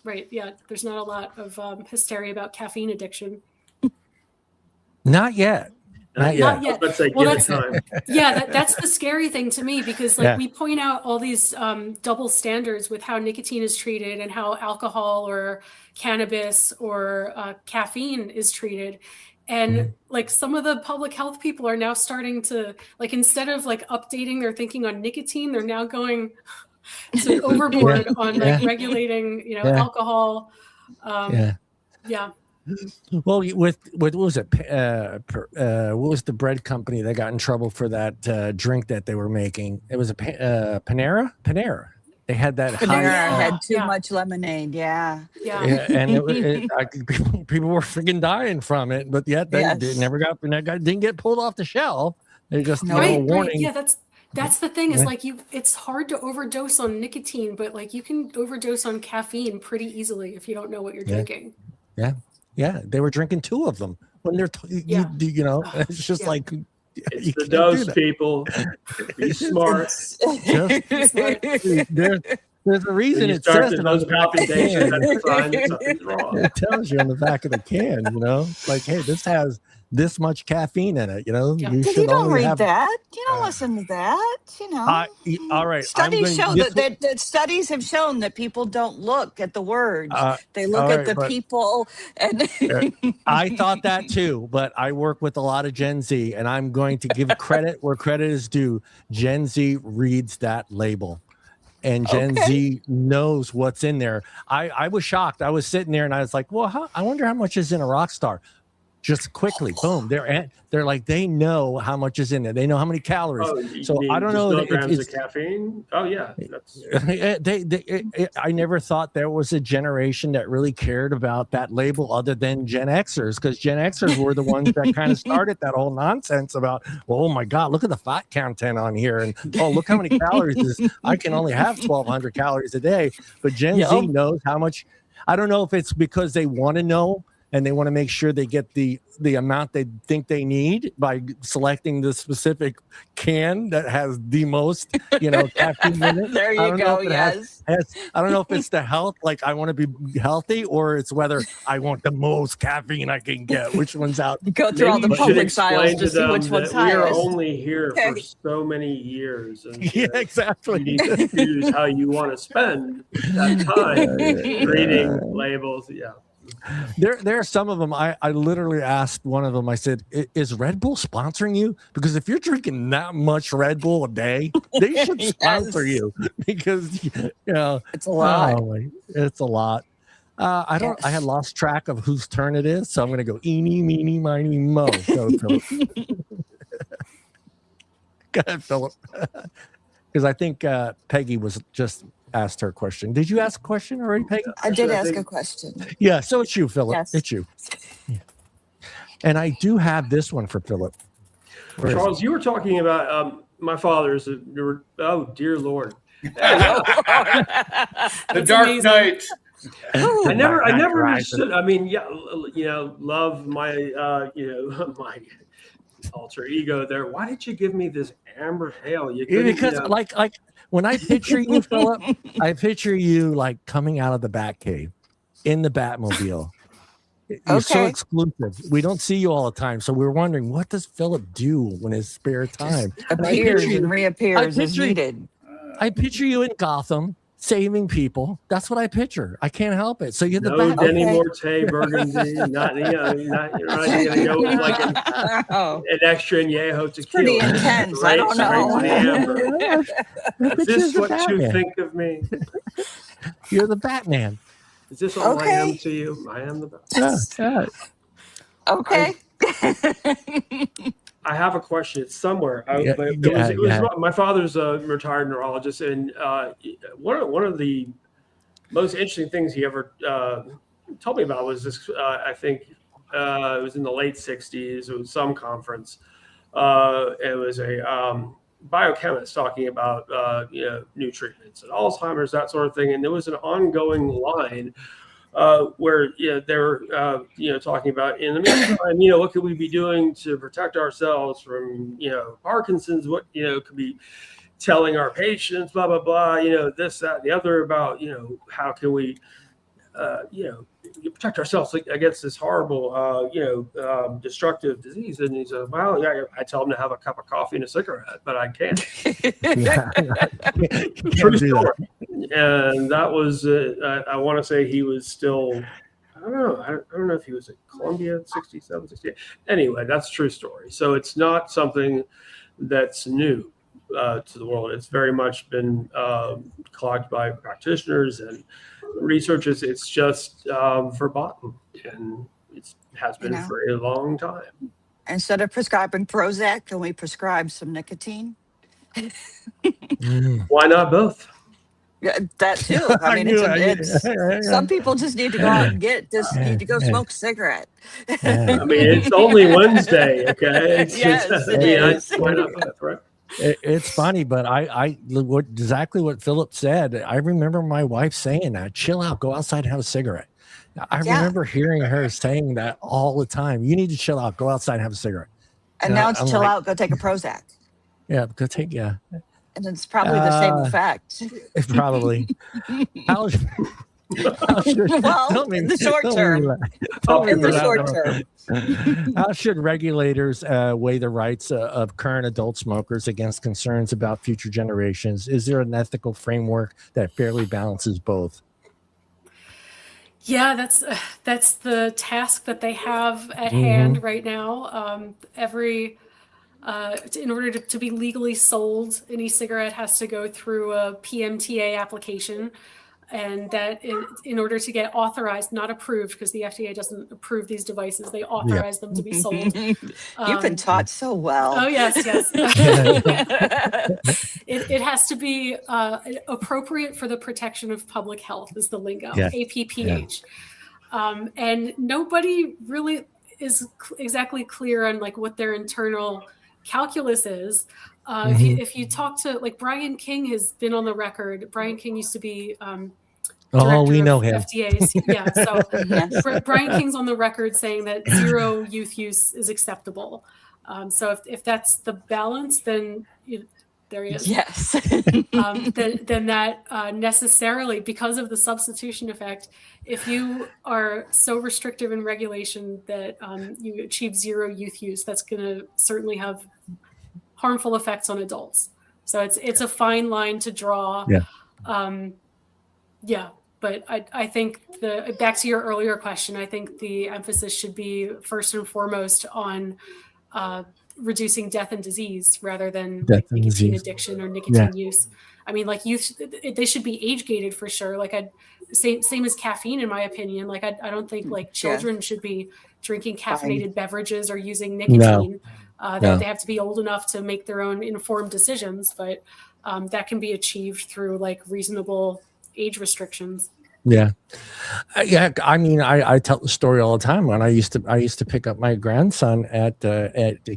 right. Yeah. There's not a lot of hysteria about caffeine addiction. Not yet. Not yet. Let's say give it time. Yeah, that's the scary thing to me, because like we point out all these double standards with how nicotine is treated and how alcohol or cannabis or caffeine is treated. And like some of the public health people are now starting to, like, instead of like updating their thinking on nicotine, they're now going to overboard on like regulating, alcohol. Well, with what was it? What was the bread company that got in trouble for that drink that they were making? It was a Panera. They had that. Panera had too much lemonade. Yeah. And people were freaking dying from it, but yet they didn't get pulled off the shelf. They just warning. Right. Yeah, that's the thing is like it's hard to overdose on nicotine, but like you can overdose on caffeine pretty easily if you don't know what you're drinking. Yeah. Yeah, they were drinking 2 of them when they're you know, it's just like it's the dose, people. Be smart. There's a reason it says it on the back of the can. That's a sign that something's wrong. It tells you on the back of the can, you know, like, hey, this has this much caffeine in it, you know. You don't read that. You don't listen to that, you know. All right. Studies show that studies have shown that people don't look at the words. They look at the people. And I thought that too, but I work with a lot of Gen Z, and I'm going to give credit where credit is due. Gen Z reads that label. And Gen Z knows what's in there. I was shocked. I was sitting there and I was like, well, I wonder how much is in a Rockstar. Just quickly, boom. They're like, they know how much is in there. They know how many calories. So I don't know. Milligrams of caffeine. Oh yeah. I never thought there was a generation that really cared about that label other than Gen Xers, because Gen Xers were the ones that kind of started that whole nonsense about, well, oh my God, look at the fat content on here. And oh, look how many calories I can only have 1,200 calories a day. But Gen Z knows how much. I don't know if it's because they want to know, and they want to make sure they get the amount they think they need by selecting the specific can that has the most, you know, caffeine in it. There you go. Yes. I don't know if it's the health, like I want to be healthy, or it's whether I want the most caffeine I can get. Which one's out? You go through all the public files to see which one's highest. We are only here for so many years. And, exactly. You need to choose how you want to spend that time reading labels. Yeah. There are some of them. I literally asked one of them, I said, is Red Bull sponsoring you? Because if you're drinking that much Red Bull a day, they should sponsor you, because you know it's a lot. It's a lot. I had lost track of whose turn it is, so I'm gonna go eeny, meeny, miny, mo. Go, Phillip. Go ahead, Phillip. Because I think Peggy was just asked her question. Did you ask a question already, Peggy? I did ask a question. Yeah, so it's you, Phillip. Yes. It's you. Yeah. And I do have this one for Phillip. Charles, you were talking about my father's. Oh, dear Lord. The Dark Knight. I never understood. I mean, yeah, you know, love my, you know, my alter ego there. Why did you give me this amber ale? Because like when I picture you, Phillip, I picture you like coming out of the Batcave in the Batmobile. You're so exclusive. We don't see you all the time, so we're wondering, what does Phillip do in his spare time? Appears and reappears as needed. I picture you in Gotham saving people. That's what I picture. I can't help it. So you're the no Denny Morte Burgundy. Not you're not gonna go with like an extra añejo tequila. Pretty intense. I don't know. Is this what you think of me? You're the Batman. Is this all I am to you? I am the Batman. Okay. I have a question. It's somewhere. My father's a retired neurologist, and one of the most interesting things he ever told me about was this. I think it was in the late '60s. It was some conference. It was a biochemist talking about new treatments and Alzheimer's, that sort of thing, and there was an ongoing line. Where they were talking about, in the meantime, what could we be doing to protect ourselves from Parkinson's? What could be telling our patients, blah blah blah, this, that, and the other about how can we protect ourselves against this horrible destructive disease. And he said, well, yeah, I tell them to have a cup of coffee and a cigarette, but I can't. True story. And that was I want to say he was still, I don't know if he was at Columbia 67, 68. Anyway, that's a true story. So it's not something that's new to the world. It's very much been clogged by practitioners and researchers. It's just forgotten, and it has been for a long time. Instead of prescribing Prozac, can we prescribe some nicotine? Why not both? Yeah, that too. I mean, some people just need to go out and need to go smoke a cigarette. I mean, it's only Wednesday, okay? Why not both, right? It's funny, but exactly what Phillip said. I remember my wife saying that, chill out, go outside and have a cigarette. I remember hearing her saying that all the time. You need to chill out. Go outside and have a cigarette. And now it's chill out, go take a Prozac. Yeah, go take, And it's probably the same effect. Probably. How should, well, in the short term. In the short term. How should regulators weigh the rights of current adult smokers against concerns about future generations? Is there an ethical framework that fairly balances both? Yeah, that's the task that they have at hand right now. In order to be legally sold, an e-cigarette has to go through a PMTA application, and that in order to get authorized, not approved, because the FDA doesn't approve these devices, they authorize them to be sold. You've been taught so well. Oh, yes. It has to be appropriate for the protection of public health is the lingo, APPH. And nobody really is exactly clear on like what their internal calculus is. If you talk to like Brian King has been on the record. Brian King used to be we know him. FDA's. Yeah, so Brian King's on the record saying that zero youth use is acceptable. So if that's the balance, then there he is. Yes. Then that necessarily, because of the substitution effect, if you are so restrictive in regulation that you achieve zero youth use, that's going to certainly have harmful effects on adults. So it's a fine line to draw. But I think back to your earlier question, I think the emphasis should be first and foremost on reducing death and disease rather than nicotine addiction or nicotine use. I mean, like youth, they should be age gated for sure. Like same as caffeine, in my opinion. Like I don't think like children should be drinking caffeinated beverages or using nicotine. They have to be old enough to make their own informed decisions, but that can be achieved through like reasonable age restrictions. I mean, I tell the story all the time. When I used to pick up my grandson at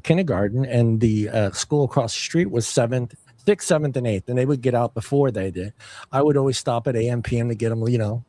kindergarten, and the school across the street was 6th, 7th, and 8th, and they would get out before they did. I would always stop at AM/PM to get them,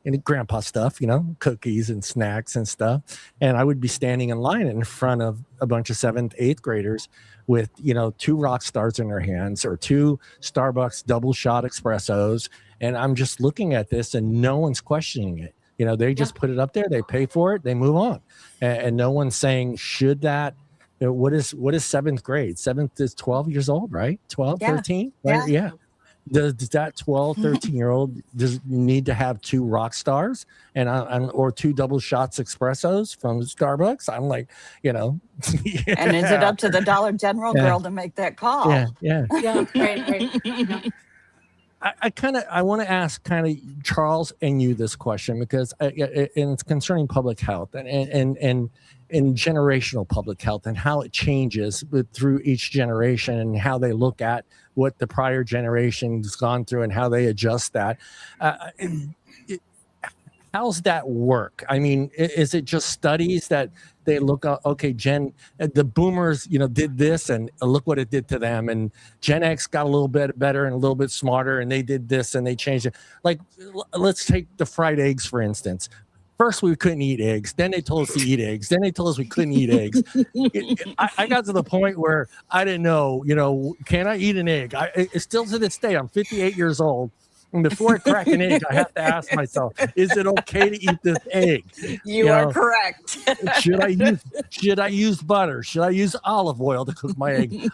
any grandpa stuff, cookies and snacks and stuff. And I would be standing in line in front of a bunch of 7th, 8th graders with 2 rock stars in their hands or 2 Starbucks double shot espressos. And I'm just looking at this and no one's questioning it. They just put it up there, they pay for it, they move on. And no one's saying, should that, what is 7th grade? 7th is 12 years old, right? 12, 13? Right? Yeah. Does that 12, 13-year-old does need to have 2 rock stars or 2 double shots espressos from Starbucks? I'm like, And is it up to the Dollar General girl to make that call? Yeah, right. I want to ask Charles and you this question because and it's concerning public health and generational public health and how it changes through each generation and how they look at what the prior generation's gone through and how they adjust that. How's that work? I mean, is it just studies that they look at, okay, the boomers, did this and look what it did to them. And Gen X got a little bit better and a little bit smarter and they did this and they changed it. Like, let's take the fried eggs, for instance. First, we couldn't eat eggs. Then they told us to eat eggs. Then they told us we couldn't eat eggs. I got to the point where I didn't know, can I eat an egg? It's still to this day, I'm 58 years old. And before I crack an egg, I have to ask myself, is it okay to eat this egg? You are correct. Should I use butter? Should I use olive oil to cook my egg?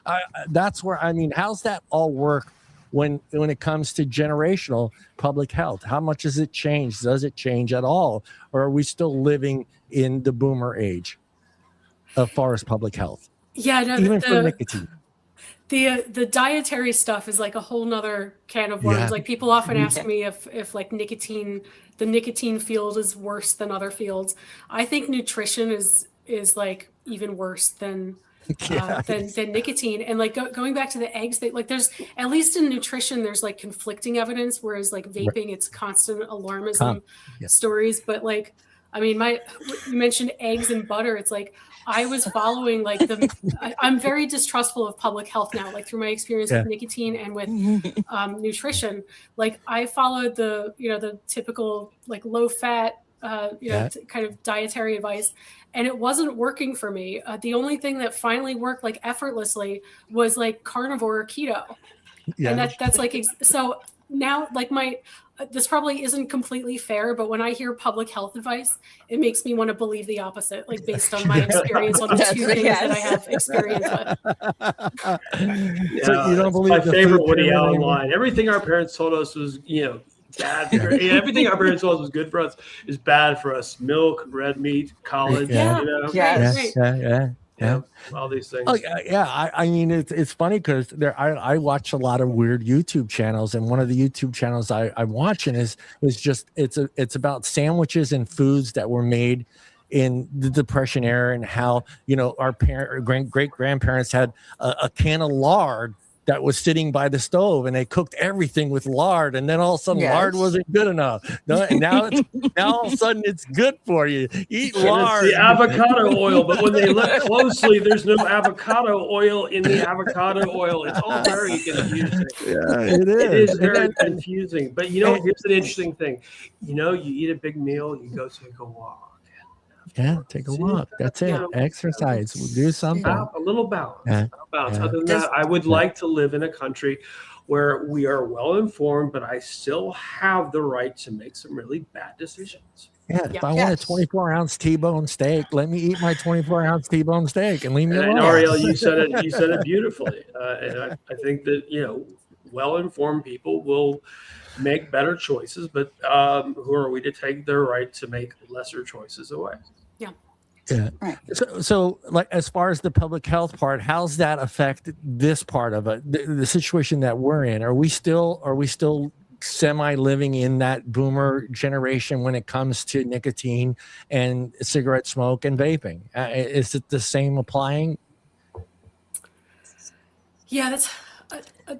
That's where, how's that all work when it comes to generational public health? How much does it change? Does it change at all? Or are we still living in the boomer age as far as public health? Yeah, no, even for nicotine. The dietary stuff is like a whole nother can of worms. Like people often ask me if like the nicotine field is worse than other fields. I think nutrition is like even worse than nicotine. And like going back to the eggs, there's at least in nutrition there's like conflicting evidence, whereas like vaping it's constant alarmism stories. But like you mentioned eggs and butter. It's like I was following like I'm very distrustful of public health now, like through my experience with nicotine and with nutrition. Like I followed the typical like low fat kind of dietary advice, and it wasn't working for me. The only thing that finally worked like effortlessly was like carnivore or keto. Yeah. And that's like, so now like this probably isn't completely fair, but when I hear public health advice, it makes me want to believe the opposite, like based on my experience on the two things that I have experience with. So you don't believe my favorite Woody Allen line. Everything our parents told us was, bad. Everything our parents told us was good for us is bad for us. Milk, red meat, college, Yeah, all these things. Oh yeah. I mean, it's funny because I watch a lot of weird YouTube channels, and one of the YouTube channels I'm watching is just it's about sandwiches and foods that were made in the Depression era, and how our great grandparents had a can of lard that was sitting by the stove, and they cooked everything with lard, and then all of a sudden lard wasn't good enough. No, and now all of a sudden it's good for you. Eat lard. It's the avocado oil, but when they look closely, there's no avocado oil in the avocado oil. It's all very confusing. Yeah, it is. It is very confusing. But here's an interesting thing. You eat a big meal, you go take a walk. Yeah, take a walk. That's it. Exercise. We'll do something. A little balance. Other than that, I would like to live in a country where we are well informed, but I still have the right to make some really bad decisions. Yeah, if I want a 24-ounce T-bone steak, let me eat my 24-ounce T-bone steak and leave me alone. And Arielle, you said it beautifully. And I think that well-informed people will make better choices, but who are we to take their right to make lesser choices away? Yeah. Right. So like, as far as the public health part, how's that affect this part of it, the situation that we're in? Are we still semi living in that boomer generation when it comes to nicotine and cigarette smoke and vaping? Is it the same applying? Yeah,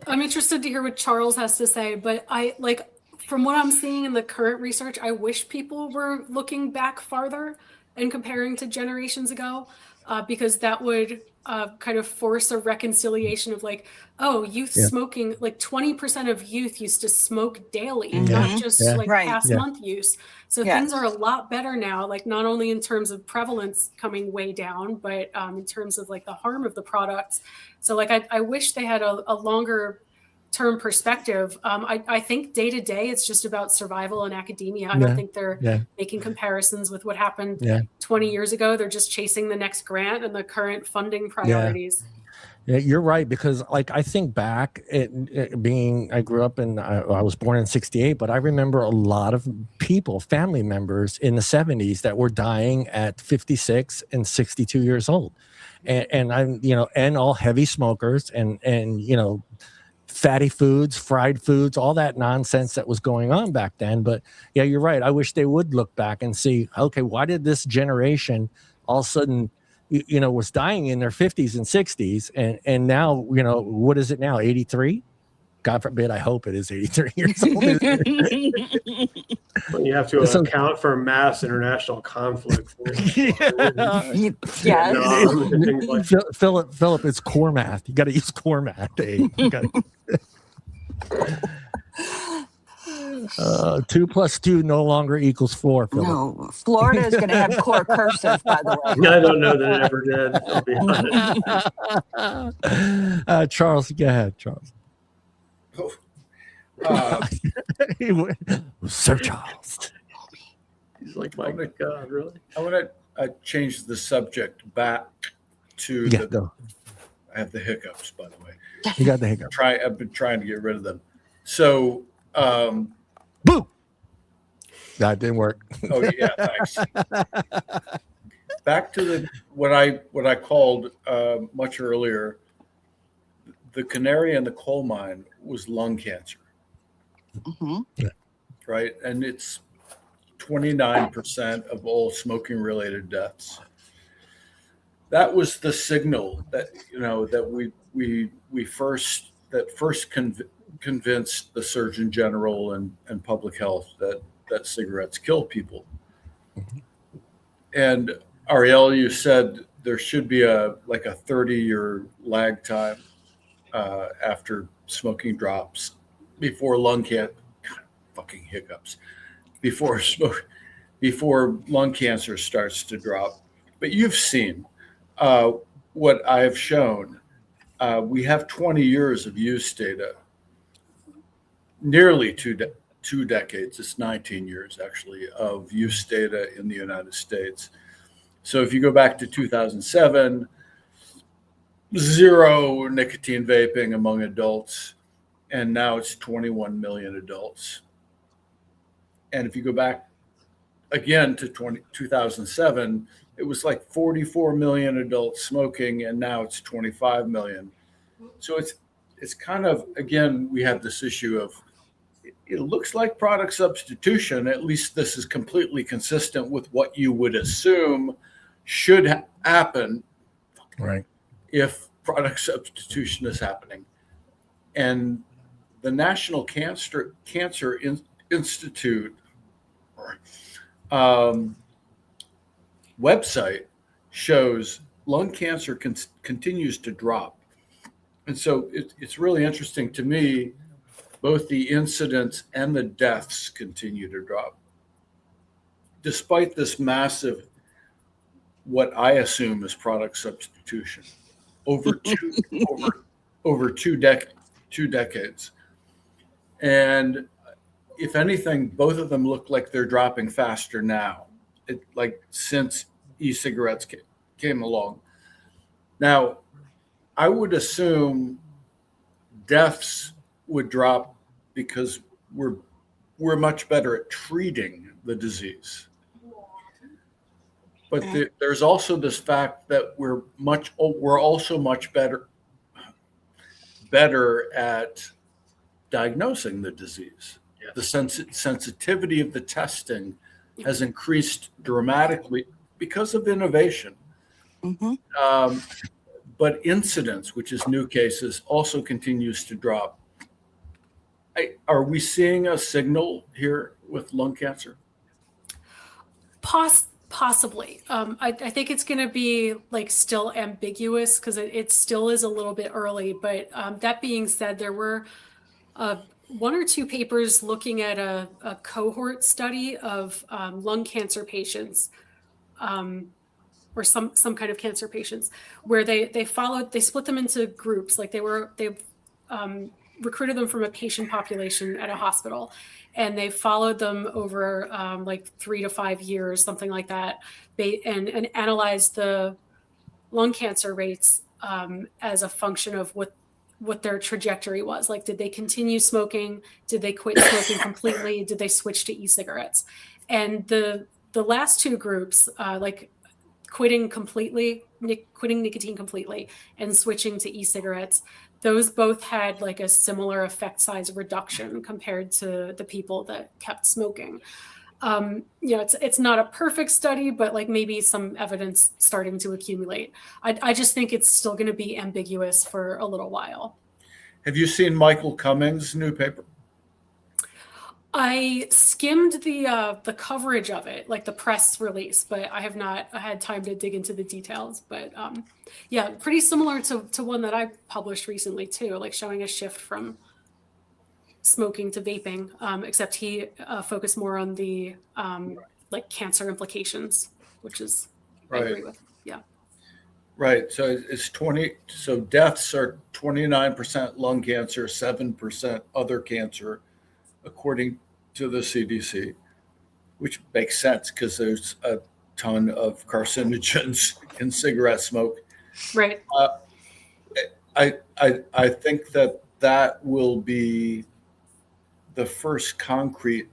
I'm interested to hear what Charles has to say, but from what I'm seeing in the current research, I wish people were looking back farther and comparing to generations ago, because that would kind of force a reconciliation of youth smoking, 20% of youth used to smoke daily, not just past month use. So things are a lot better now, not only in terms of prevalence coming way down, but in terms of the harm of the products. So I wish they had a longer term perspective. I think day to day it's just about survival and academia. I don't think they're making comparisons with what happened 20 years ago. They're just chasing the next grant and the current funding priorities. Yeah, you're right, because I think back I grew up I was born in 68, but I remember a lot of people, family members in the 70s that were dying at 56 and 62 years old. And I'm, and all heavy smokers and fatty foods, fried foods, all that nonsense that was going on back then. But yeah, you're right. I wish they would look back and see, okay, why did this generation all of a sudden, was dying in their 50s and 60s, and now, what is it now? 83? God forbid, I hope it is 83 years old. Well, you have to account for mass international conflict. Philip, it's core math. You got to use core math. Dave. 2 + 2 no longer equals 4. Philip. No, Florida is going to have core cursive, by the way. I don't know that it ever did. I'll be honest. Charles, go ahead, Charles. Sir Charles. He's like, my God, really? I want to change the subject back to go. I have the hiccups, by the way. You got the hiccups. I've been trying to get rid of them. So, boo. That didn't work. Oh yeah, thanks. Back to what I called much earlier. The canary in the coal mine was lung cancer. Mm-hmm. Yeah. Right, and it's 29% of all smoking-related deaths. That was the signal that that we first convinced the Surgeon General and public health that cigarettes kill people. Mm-hmm. And Arielle, you said there should be a 30-year lag time after smoking drops before lung cancer. Fucking hiccups. Before smoke, before lung cancer starts to drop. But you've seen what I have shown. We have 20 years of use data, nearly two decades. It's 19 years, actually, of use data in the United States. So if you go back to 2007, zero nicotine vaping among adults, and now it's 21 million adults. And if you go back again to 2007, it was like 44 million adults smoking, and now it's 25 million. So it's kind of, again, we have this issue of, it looks like product substitution. At least this is completely consistent with what you would assume should happen, right, if product substitution is happening. And the National Cancer Institute website shows lung cancer continues to drop. And so it's really interesting to me, both the incidence and the deaths continue to drop, despite this massive, what I assume is product substitution over two decades. And if anything, both of them look like they're dropping faster now, like since e-cigarettes came along. Now, I would assume deaths would drop because we're much better at treating the disease. But there's also this fact that we're also much better at diagnosing the disease. Yes. The sensitivity of the testing has increased dramatically because of innovation. Mm-hmm. But incidence, which is new cases, also continues to drop. Are we seeing a signal here with lung cancer? Possibly. I think it's going to be like still ambiguous because it still is a little bit early. But that being said, there were one or two papers looking at a cohort study of lung cancer patients, or some kind of cancer patients, where they split them into groups. Like they recruited them from a patient population at a hospital, and they followed them over like 3 to 5 years, something like that, and analyzed the lung cancer rates as a function of what their trajectory was. Like, did they continue smoking? Did they quit smoking completely? Did they switch to e-cigarettes? And the last two groups, like quitting nicotine completely and switching to e-cigarettes, those both had like a similar effect size reduction compared to the people that kept smoking. It's not a perfect study, but like maybe some evidence starting to accumulate. I just think it's still going to be ambiguous for a little while. Have you seen Michael Cummings' new paper? I skimmed the coverage of it, like the press release, but I have not had time to dig into the details. But yeah, pretty similar to one that I published recently too, like showing a shift from smoking to vaping, except he focused more on the like cancer implications, which is right. I agree with. Yeah. Right. So it's 20. So deaths are 29% lung cancer, 7% other cancer, according to the CDC, which makes sense because there's a ton of carcinogens in cigarette smoke. Right. I think that will be the first concrete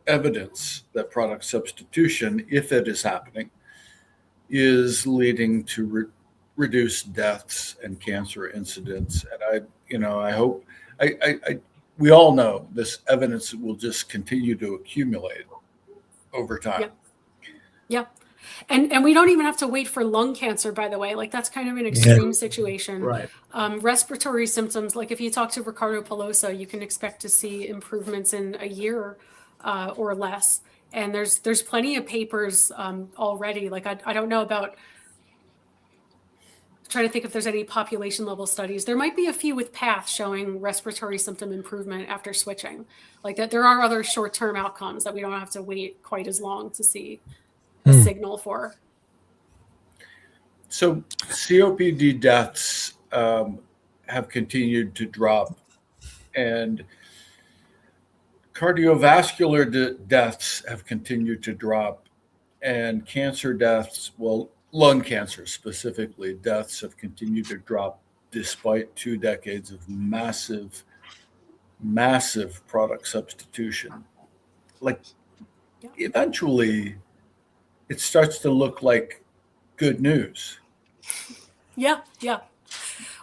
evidence that product substitution, if it is happening, is leading to reduced deaths and cancer incidents. And I hope we all know this evidence will just continue to accumulate over time. Yeah. And we don't even have to wait for lung cancer, by the way. Like, that's kind of an extreme situation. Right. Respiratory symptoms, like if you talk to Ricardo Pelosa, you can expect to see improvements in a year or less. And there's plenty of papers already. Like, I don't know about trying to think if there's any population level studies. There might be a few with PATH showing respiratory symptom improvement after switching. Like that, there are other short-term outcomes that we don't have to wait quite as long to see a signal for. So COPD deaths have continued to drop, and cardiovascular deaths have continued to drop, and cancer deaths, well, lung cancer specifically, deaths have continued to drop despite 2 decades of massive product substitution. Like, eventually it starts to look like good news. Yeah.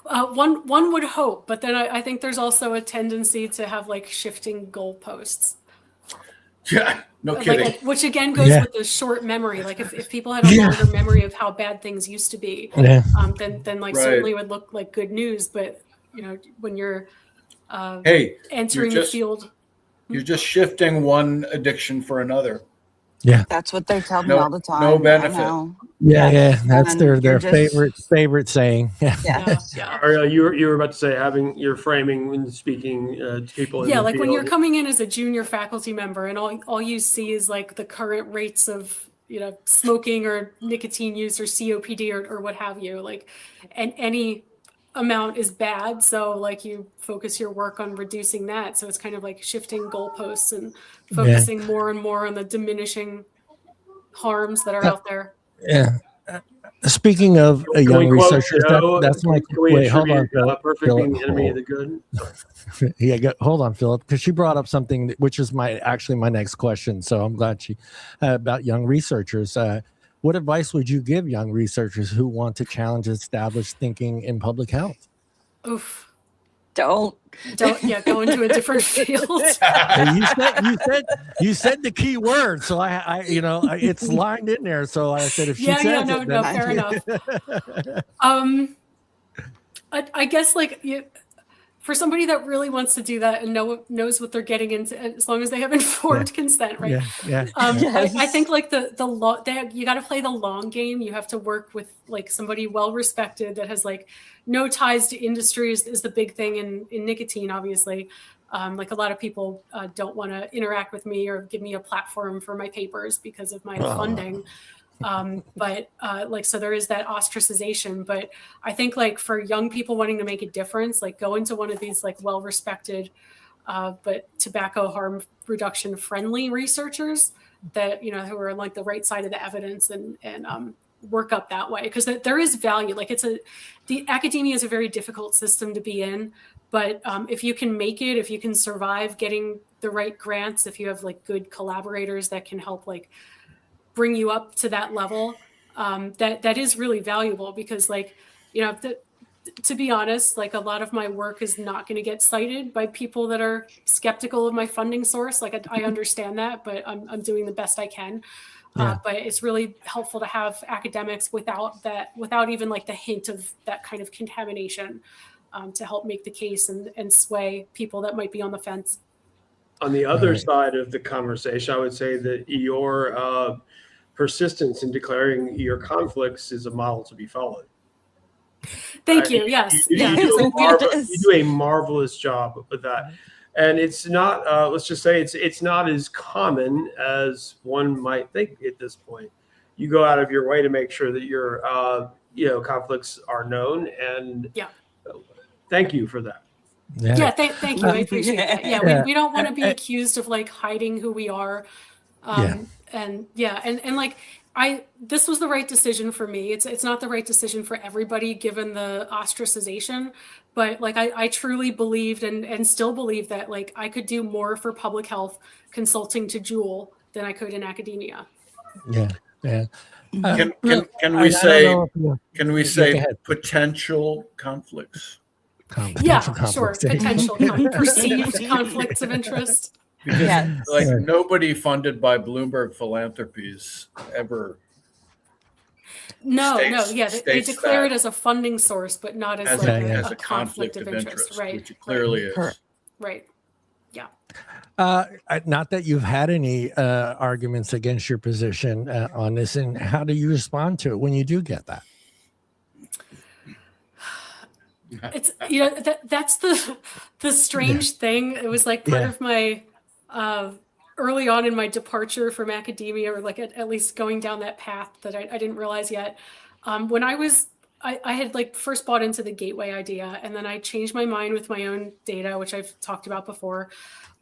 One would hope, but then I think there's also a tendency to have like shifting goalposts. Yeah, no kidding. Like, which again goes with the short memory. Like if people had a longer memory of how bad things used to be, then like certainly would look like good news. But you know, when you're entering the field, you're just shifting one addiction for another. Yeah, that's what they tell me all the time. No benefit. Yeah, that's their favorite saying. Arielle, you were about to say you're framing when speaking to people. Yeah, like when you're coming in as a junior faculty member, and all you see is like the current rates of smoking or nicotine use or COPD or what have you. Like, and any amount is bad, so like you focus your work on reducing that. So it's kind of like shifting goalposts and focusing more and more on the diminishing harms that are out there. Yeah. Speaking of a young researcher, that's my wait. Hold on, Phillip. Perfect being the enemy of the good. Hold on, Phillip, because she brought up something which is my next question. So I'm glad she about young researchers. What advice would you give young researchers who want to challenge established thinking in public health? Oof. Don't go into a different field. you said the key word, so I it's lined in there. So I said if she says it, no, fair enough. I guess for somebody that really wants to do that and knows what they're getting into, as long as they have informed consent, right? I think like you got to play the long game. You have to work with like somebody well respected that has like no ties to industry is the big thing in nicotine, obviously. Like a lot of people don't want to interact with me or give me a platform for my papers because of my funding. But so there is that ostracization, but I think like for young people wanting to make a difference, like go into one of these like well-respected, but tobacco harm reduction friendly researchers that, who are on like the right side of the evidence and work up that way. Cause there is value. Like the academia is a very difficult system to be in, but if you can make it, if you can survive getting the right grants, if you have like good collaborators that can help like bring you up to that level, that is really valuable because to be honest, like a lot of my work is not going to get cited by people that are skeptical of my funding source. Like I understand that, but I'm doing the best I can. But it's really helpful to have academics without even like the hint of that kind of contamination to help make the case and sway people that might be on the fence. On the other side of the conversation, I would say that your persistence in declaring your conflicts is a model to be followed. Thank you. Yes. You do a marvelous job with that. And it's not, let's just say it's not as common as one might think at this point. You go out of your way to make sure that your, conflicts are known. And thank you for that. Thank you. I appreciate that. Yeah, we don't want to be accused of like hiding who we are. And like this was the right decision for me. It's not the right decision for everybody given the ostracization, but like I truly believed and still believe that like I could do more for public health consulting to Juul than I could in academia. Can we say potential conflicts? Sure. Potential perceived conflicts of interest. Because nobody funded by Bloomberg Philanthropies ever. They declare it as a funding source, but not as a conflict of interest, right? Which it clearly is. Right. Yeah. Not that you've had any arguments against your position on this, and how do you respond to it when you do get that? it's that's the strange thing. It was like part of my early on in my departure from academia, or like at least going down that path that I didn't realize yet. When I had like first bought into the gateway idea, and then I changed my mind with my own data, which I've talked about before.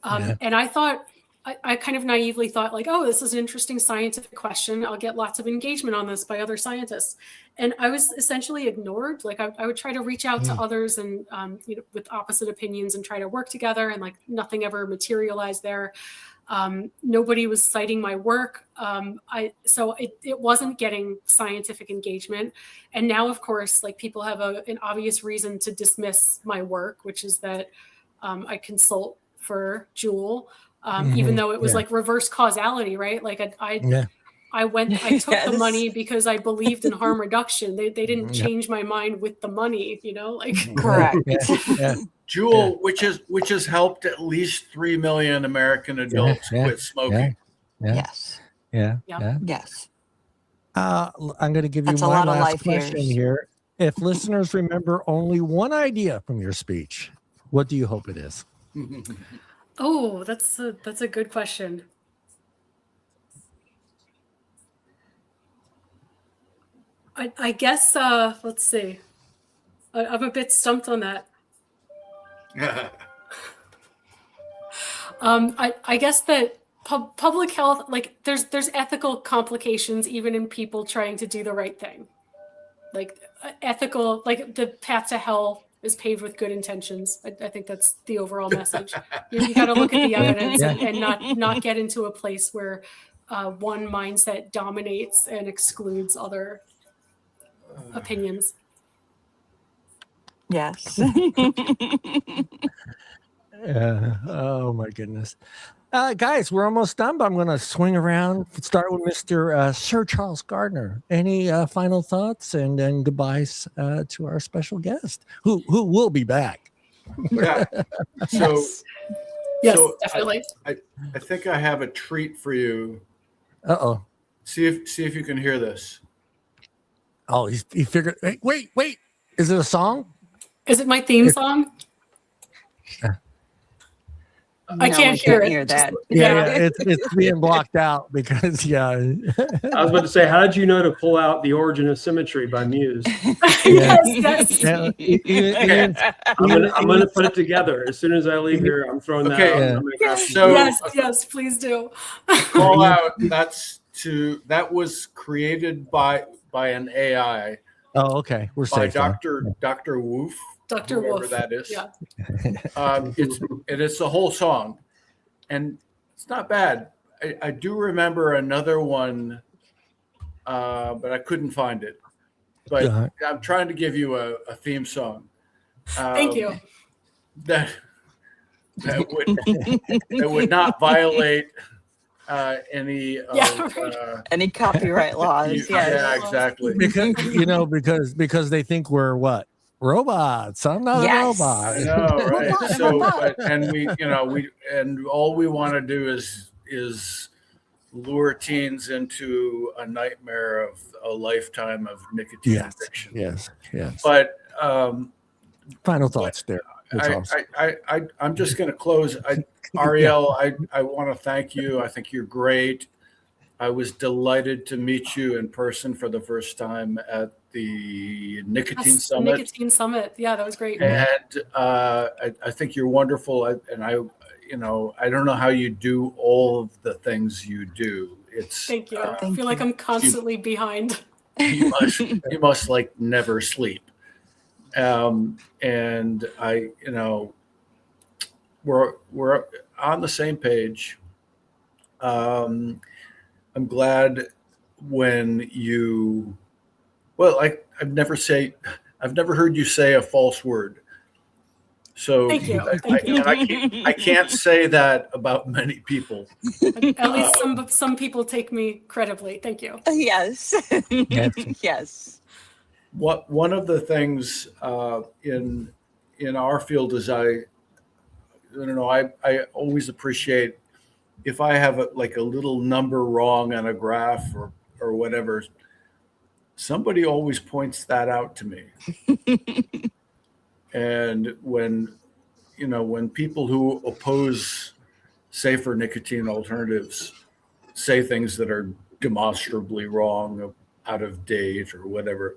And I thought, I kind of naively thought like, oh, this is an interesting scientific question. I'll get lots of engagement on this by other scientists. And I was essentially ignored. Like I would try to reach out to others and, with opposite opinions and try to work together, and like nothing ever materialized there. Nobody was citing my work. So it wasn't getting scientific engagement. And now, of course, like people have an obvious reason to dismiss my work, which is that I consult for Juul, even though it was like reverse causality, right? Like I took the money because I believed in harm reduction. They didn't change my mind with the money, like correct. Juul, which has helped at least 3 million American adults quit smoking. Yes. Yes. I'm going to give you my last question here. If listeners remember only one idea from your speech, what do you hope it is? Oh, that's a good question. I guess let's see. I'm a bit stumped on that. I guess that public health, like there's ethical complications even in people trying to do the right thing. Like ethical, like the path to hell is paved with good intentions. I think that's the overall message. You got to look at the evidence and not get into a place where one mindset dominates and excludes other opinions. Yes. Oh my goodness. Guys, we're almost done, but I'm going to swing around, start with Mr. Sir Charles Gardner. Any final thoughts and then goodbyes to our special guest, who will be back? Yeah. Yes, definitely. I think I have a treat for you. Uh-oh. See if you can hear this. Oh, he figured. Wait. Is it a song? Is it my theme song? I can't hear that. Yeah, it's being blocked out because I was about to say, how did you know to pull out The Origin of Symmetry by Muse? Yes. I'm gonna put it together as soon as I leave here. I'm throwing that out. So yes, please do. Call out. That was created by an AI. Oh, okay. We're by safe. Dr. Woof. Dr. Whoever Wolf. that is. Yeah. It's the whole song, and it's not bad. I do remember another one, but I couldn't find it. But I'm trying to give you a theme song. Thank you. That would not violate any copyright laws. Yeah, exactly. Because they think we're what? Robots. I'm not a robot. I know, right? So, and all we want to do is lure teens into a nightmare of a lifetime of nicotine addiction. Yes. But final thoughts there. I'm just going to close. Arielle, I want to thank you. I think you're great. I was delighted to meet you in person for the first time at the Nicotine Summit. Nicotine Summit. Yeah, that was great. And I think you're wonderful. I don't know how you do all of the things you do. Thank you. I feel like I'm constantly behind. You must like never sleep. And we're on the same page. I'm glad when you, I've never heard you say a false word. So thank you. I can't say that about many people. At least some people take me credibly. Thank you. Yes. Yes. One of the things in our field is I always appreciate if I have a little number wrong on a graph or whatever, somebody always points that out to me. And when people who oppose safer nicotine alternatives say things that are demonstrably wrong, out of date or whatever,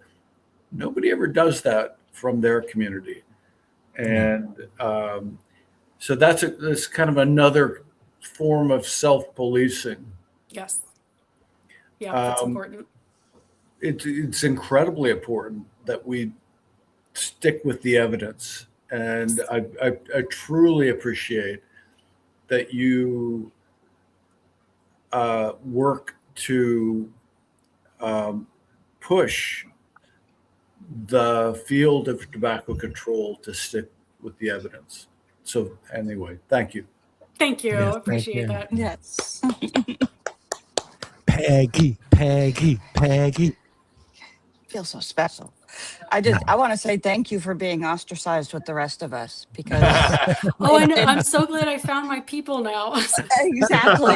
nobody ever does that from their community. And so that's kind of another form of self-policing. Yes. Yeah, that's important. It's incredibly important that we stick with the evidence. And I truly appreciate that you work to push the field of tobacco control to stick with the evidence. So anyway, thank you. Thank you. Yes, Appreciate that. Yes. Peggy. Feel so special. I want to say thank you for being ostracized with the rest of us, because Oh, I know. I'm so glad I found my people now. exactly.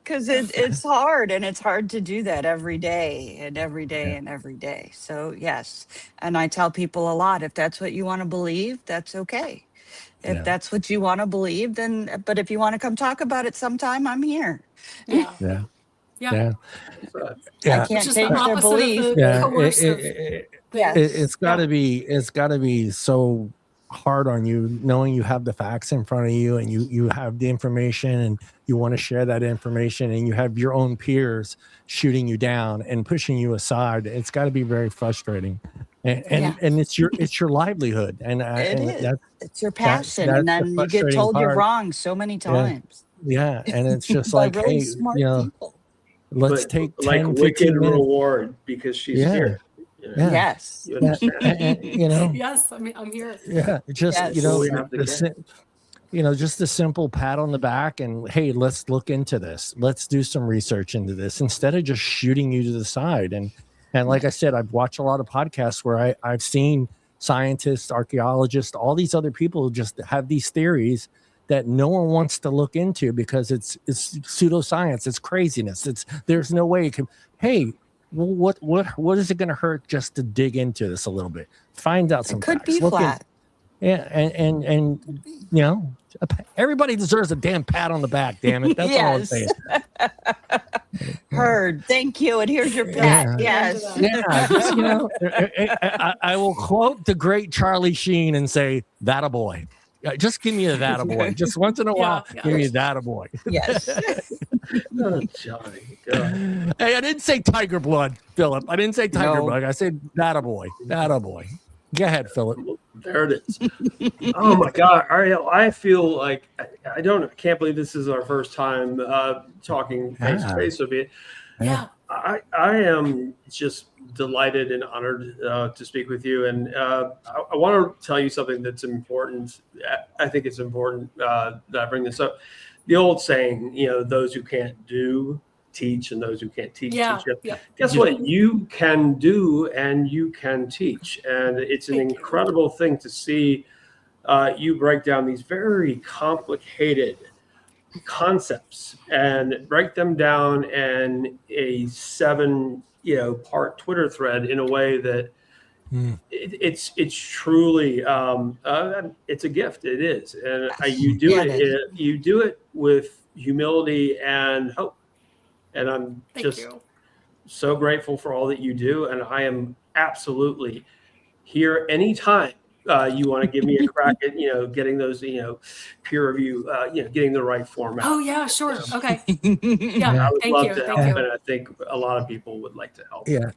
Because it's hard, and it's hard to do that every day and every day and every day. So yes, and I tell people a lot, if that's what you want to believe, that's okay. If that's what you want to believe, then, but if you want to come talk about it sometime, I'm here. Yeah. I can't It's just change the their opposite belief. of the coercive. It's got to be so hard on you, knowing you have the facts in front of you, and you have the information, and you want to share that information, and you have your own peers shooting you down and pushing you aside. It's got to be very frustrating, and it's your livelihood, and it's your passion, and then you get told you're wrong so many times. Yeah, and it's just like, really hey, smart people. Let's take 10, like 15 wicked minutes. Reward because she's here. Yes. You understand? And, Yes, I'm here. Yeah, just just a simple pat on the back, and hey, let's look into this. Let's do some research into this instead of just shooting you to the side. And like I said, I've watched a lot of podcasts where I've seen scientists, archaeologists, all these other people who just have these theories that no one wants to look into because it's pseudoscience, it's craziness. There's no way you can. Hey, well, what is it going to hurt just to dig into this a little bit? Find out some. It could facts. be flat. And everybody deserves a damn pat on the back. Damn it, that's all I'm saying. Heard. Thank you. And here's your pat. Yes. I will quote the great Charlie Sheen and say, "That a boy." Just give me a that a boy. Just once in a while, give me a that a boy. Yes. Oh, Johnny. God. Hey, I didn't say tiger blood, Philip. I didn't say tiger blood. I said that a boy. That a boy. Go ahead, Philip. There it is. Oh my God, Arielle, I feel like I can't believe this is our first time talking face to face with you. Yeah. I am just delighted and honored to speak with you, and I want to tell you something that's important. I think it's important that I bring this up. The old saying, those who can't do teach, and those who can't teach teach. Guess what? You can do and you can teach, and it's an incredible thing to see you break down these very complicated concepts and break them down in a 7-part Twitter thread in a way that it's truly it's a gift. It is, and you do you do it with humility and hope, and I'm so grateful for all that you do, and I am absolutely here anytime you want to give me a crack at getting those peer review getting the right format. Oh yeah, sure. Okay. I would love to help, you. and I think a lot of people would like to help. Yeah,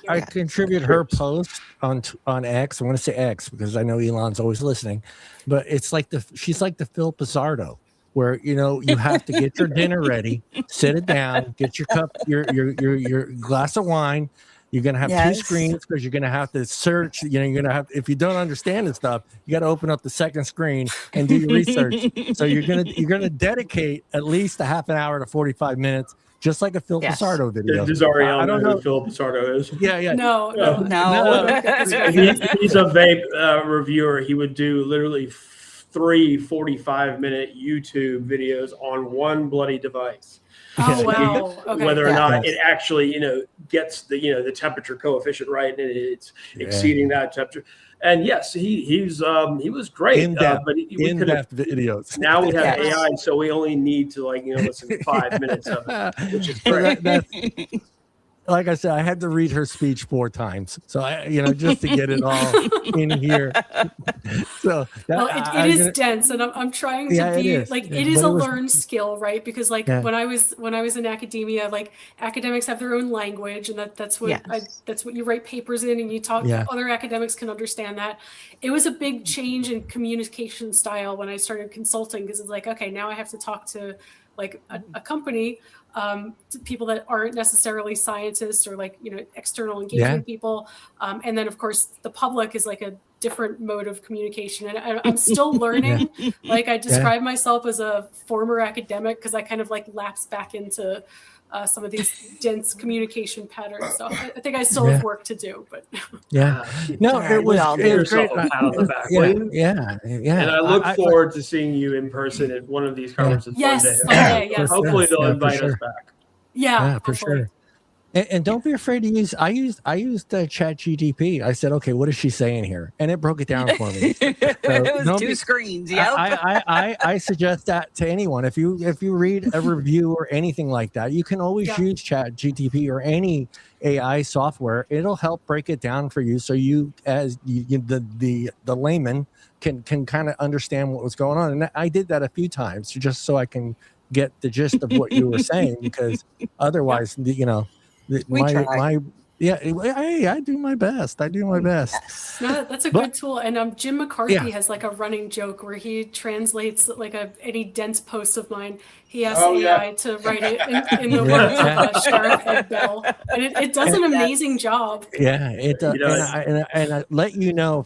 I contribute her post on X. I want to say X because I know Elon's always listening, but it's like she's like the Phil Pizzardo, where you have to get your dinner ready, sit it down, get your cup, your glass of wine. You're going to have two screens because you're going to have to search. You're going to have, if you don't understand this stuff, you got to open up the second screen and do your research. So you're going to dedicate at least a half an hour to 45 minutes, just like a Phil Pizzardo video. Does Arielle know who Phil Pizzardo is? Yeah. No. He's a vape reviewer. He would do literally 3 45-minute YouTube videos on one bloody device. Oh, wow. Okay. Whether or not it actually, gets the temperature coefficient right, and it's exceeding that temperature. And yes, he was great. In-depth, but in-depth videos. Now we have AI, so we only need to listen to 5 minutes of it, which is great. Like I said, I had to read her speech 4 times, so just to get it all in here. So it is dense, and I'm trying to be it is a learned skill, right? Because when I was in academia, academics have their own language, and that's what that's what you write papers in, and you talk. Other academics can understand that. It was a big change in communication style when I started consulting, because it's okay, now I have to talk to a company. To people that aren't necessarily scientists or external engagement people. And then of course the public is a different mode of communication. And I'm still learning. I describe myself as a former academic because I kind of lapse back into some of these dense communication patterns. So I think I still have work to do, but no, it was great. A pat on the back. And I look forward to seeing you in person at one of these conferences one day. Hopefully they'll invite us back. Yeah, for sure. And don't be afraid to use. I used ChatGPT. I said, okay, what is she saying here? And it broke it down for me. So it was 2 screens. Yeah. I suggest that to anyone. If you read a review or anything like that, you can always use ChatGPT or any AI software. It'll help break it down for you, so you, as the layman, can kind of understand what was going on. And I did that a few times just so I can get the gist of what you were saying, because otherwise, I do my best. No, that's a good tool. And Jim McCarthy has a running joke where he translates any dense post of mine. He asks AI to write it in the words of Sheriff Ed Bell, and it does an amazing job. Yeah, it does. And I let you know,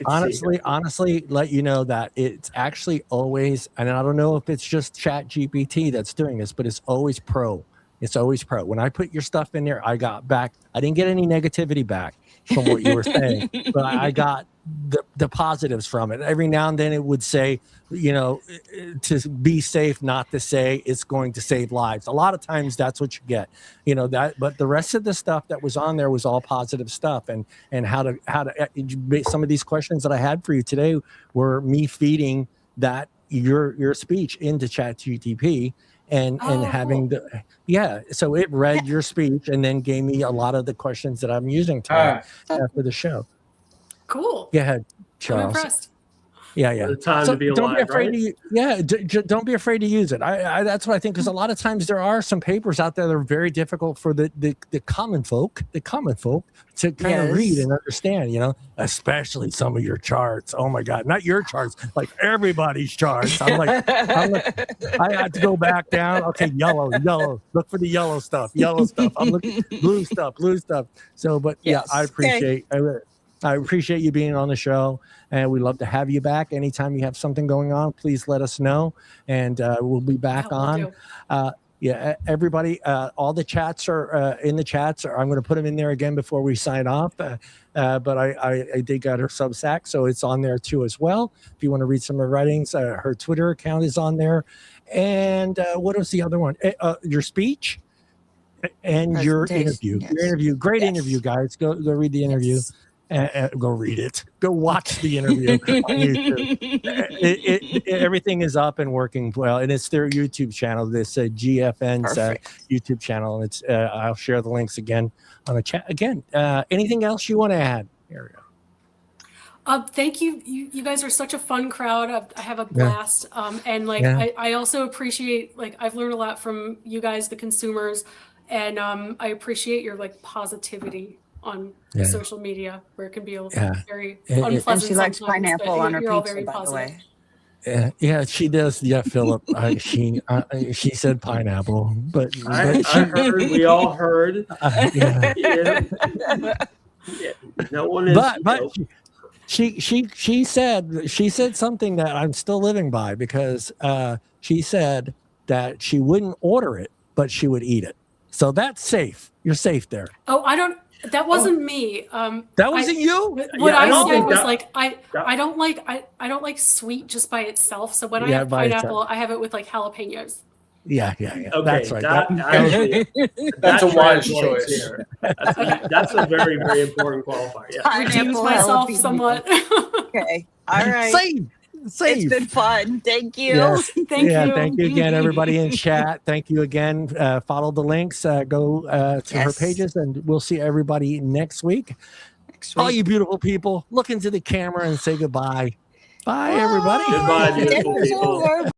honestly, let you know that it's actually always, and I don't know if it's just ChatGPT that's doing this, but it's always pro. It's always pro. When I put your stuff in there, I got back. I didn't get any negativity back from what you were saying, but I got the positives from it. Every now and then it would say, to be safe, not to say it's going to save lives. A lot of times that's what you get, but the rest of the stuff that was on there was all positive stuff. And how to some of these questions that I had for you today were me feeding that your speech into ChatGPT. And having so it read your speech and then gave me a lot of the questions that I'm using today after the show. Cool. Go ahead, Charles. I'm impressed. Yeah. The time to be alive, don't be afraid right? Don't be afraid to use it. I that's what I think, because a lot of times there are some papers out there that are very difficult for the common folk to kind of read and understand, especially some of your charts. Oh my God, not your charts, everybody's charts. I'm like, I had to go back down. Okay, yellow, look for the yellow stuff. I'm looking blue stuff. So, but I appreciate I appreciate you being on the show, and we'd love to have you back. Anytime you have something going on, please let us know, and we'll be back on. Everybody, all the chats are in the chats. I'm going to put them in there again before we sign off. But I did get her Substack, so it's on there too as well. If you want to read some of her writings, her Twitter account is on there. And what was the other one? Your speech and your interview. Yes. Your interview, great interview, guys. Go read the interview. Go read it. Go watch the interview on YouTube. Everything is up and working well, and it's their YouTube channel. This GFN's YouTube channel, and it's. I'll share the links again on the chat. Again, anything else you want to add, Arielle? Thank you. You guys are such a fun crowd. I have a blast. And I also appreciate, I've learned a lot from you guys, the consumers, and I appreciate your positivity on social media, where it can be very unpleasant. And she likes pineapple on her pizza, by the way. Yeah, she does. Yeah, Philip. She said pineapple, but I heard. We all heard. No one is. But she said something that I'm still living by, because she said that she wouldn't order it, but she would eat it. So that's safe. You're safe there. Oh, I don't. That wasn't me. That wasn't you. What I said was I don't like sweet just by itself. So when I have pineapple, I have it with jalapenos. Yeah. Okay, That's right. That's a wise translates choice. here. That's a very, very important qualifier. Yeah. Redeems Pineapple myself jalapeno. somewhat. Okay. All right. Save. It's been fun. Thank you. Yes. Thank you. Thank you again, everybody in chat. Thank you again. Follow the links. Go to her pages, and we'll see everybody next week. All you beautiful people, look into the camera and say goodbye. Bye, everybody. Goodbye, beautiful people.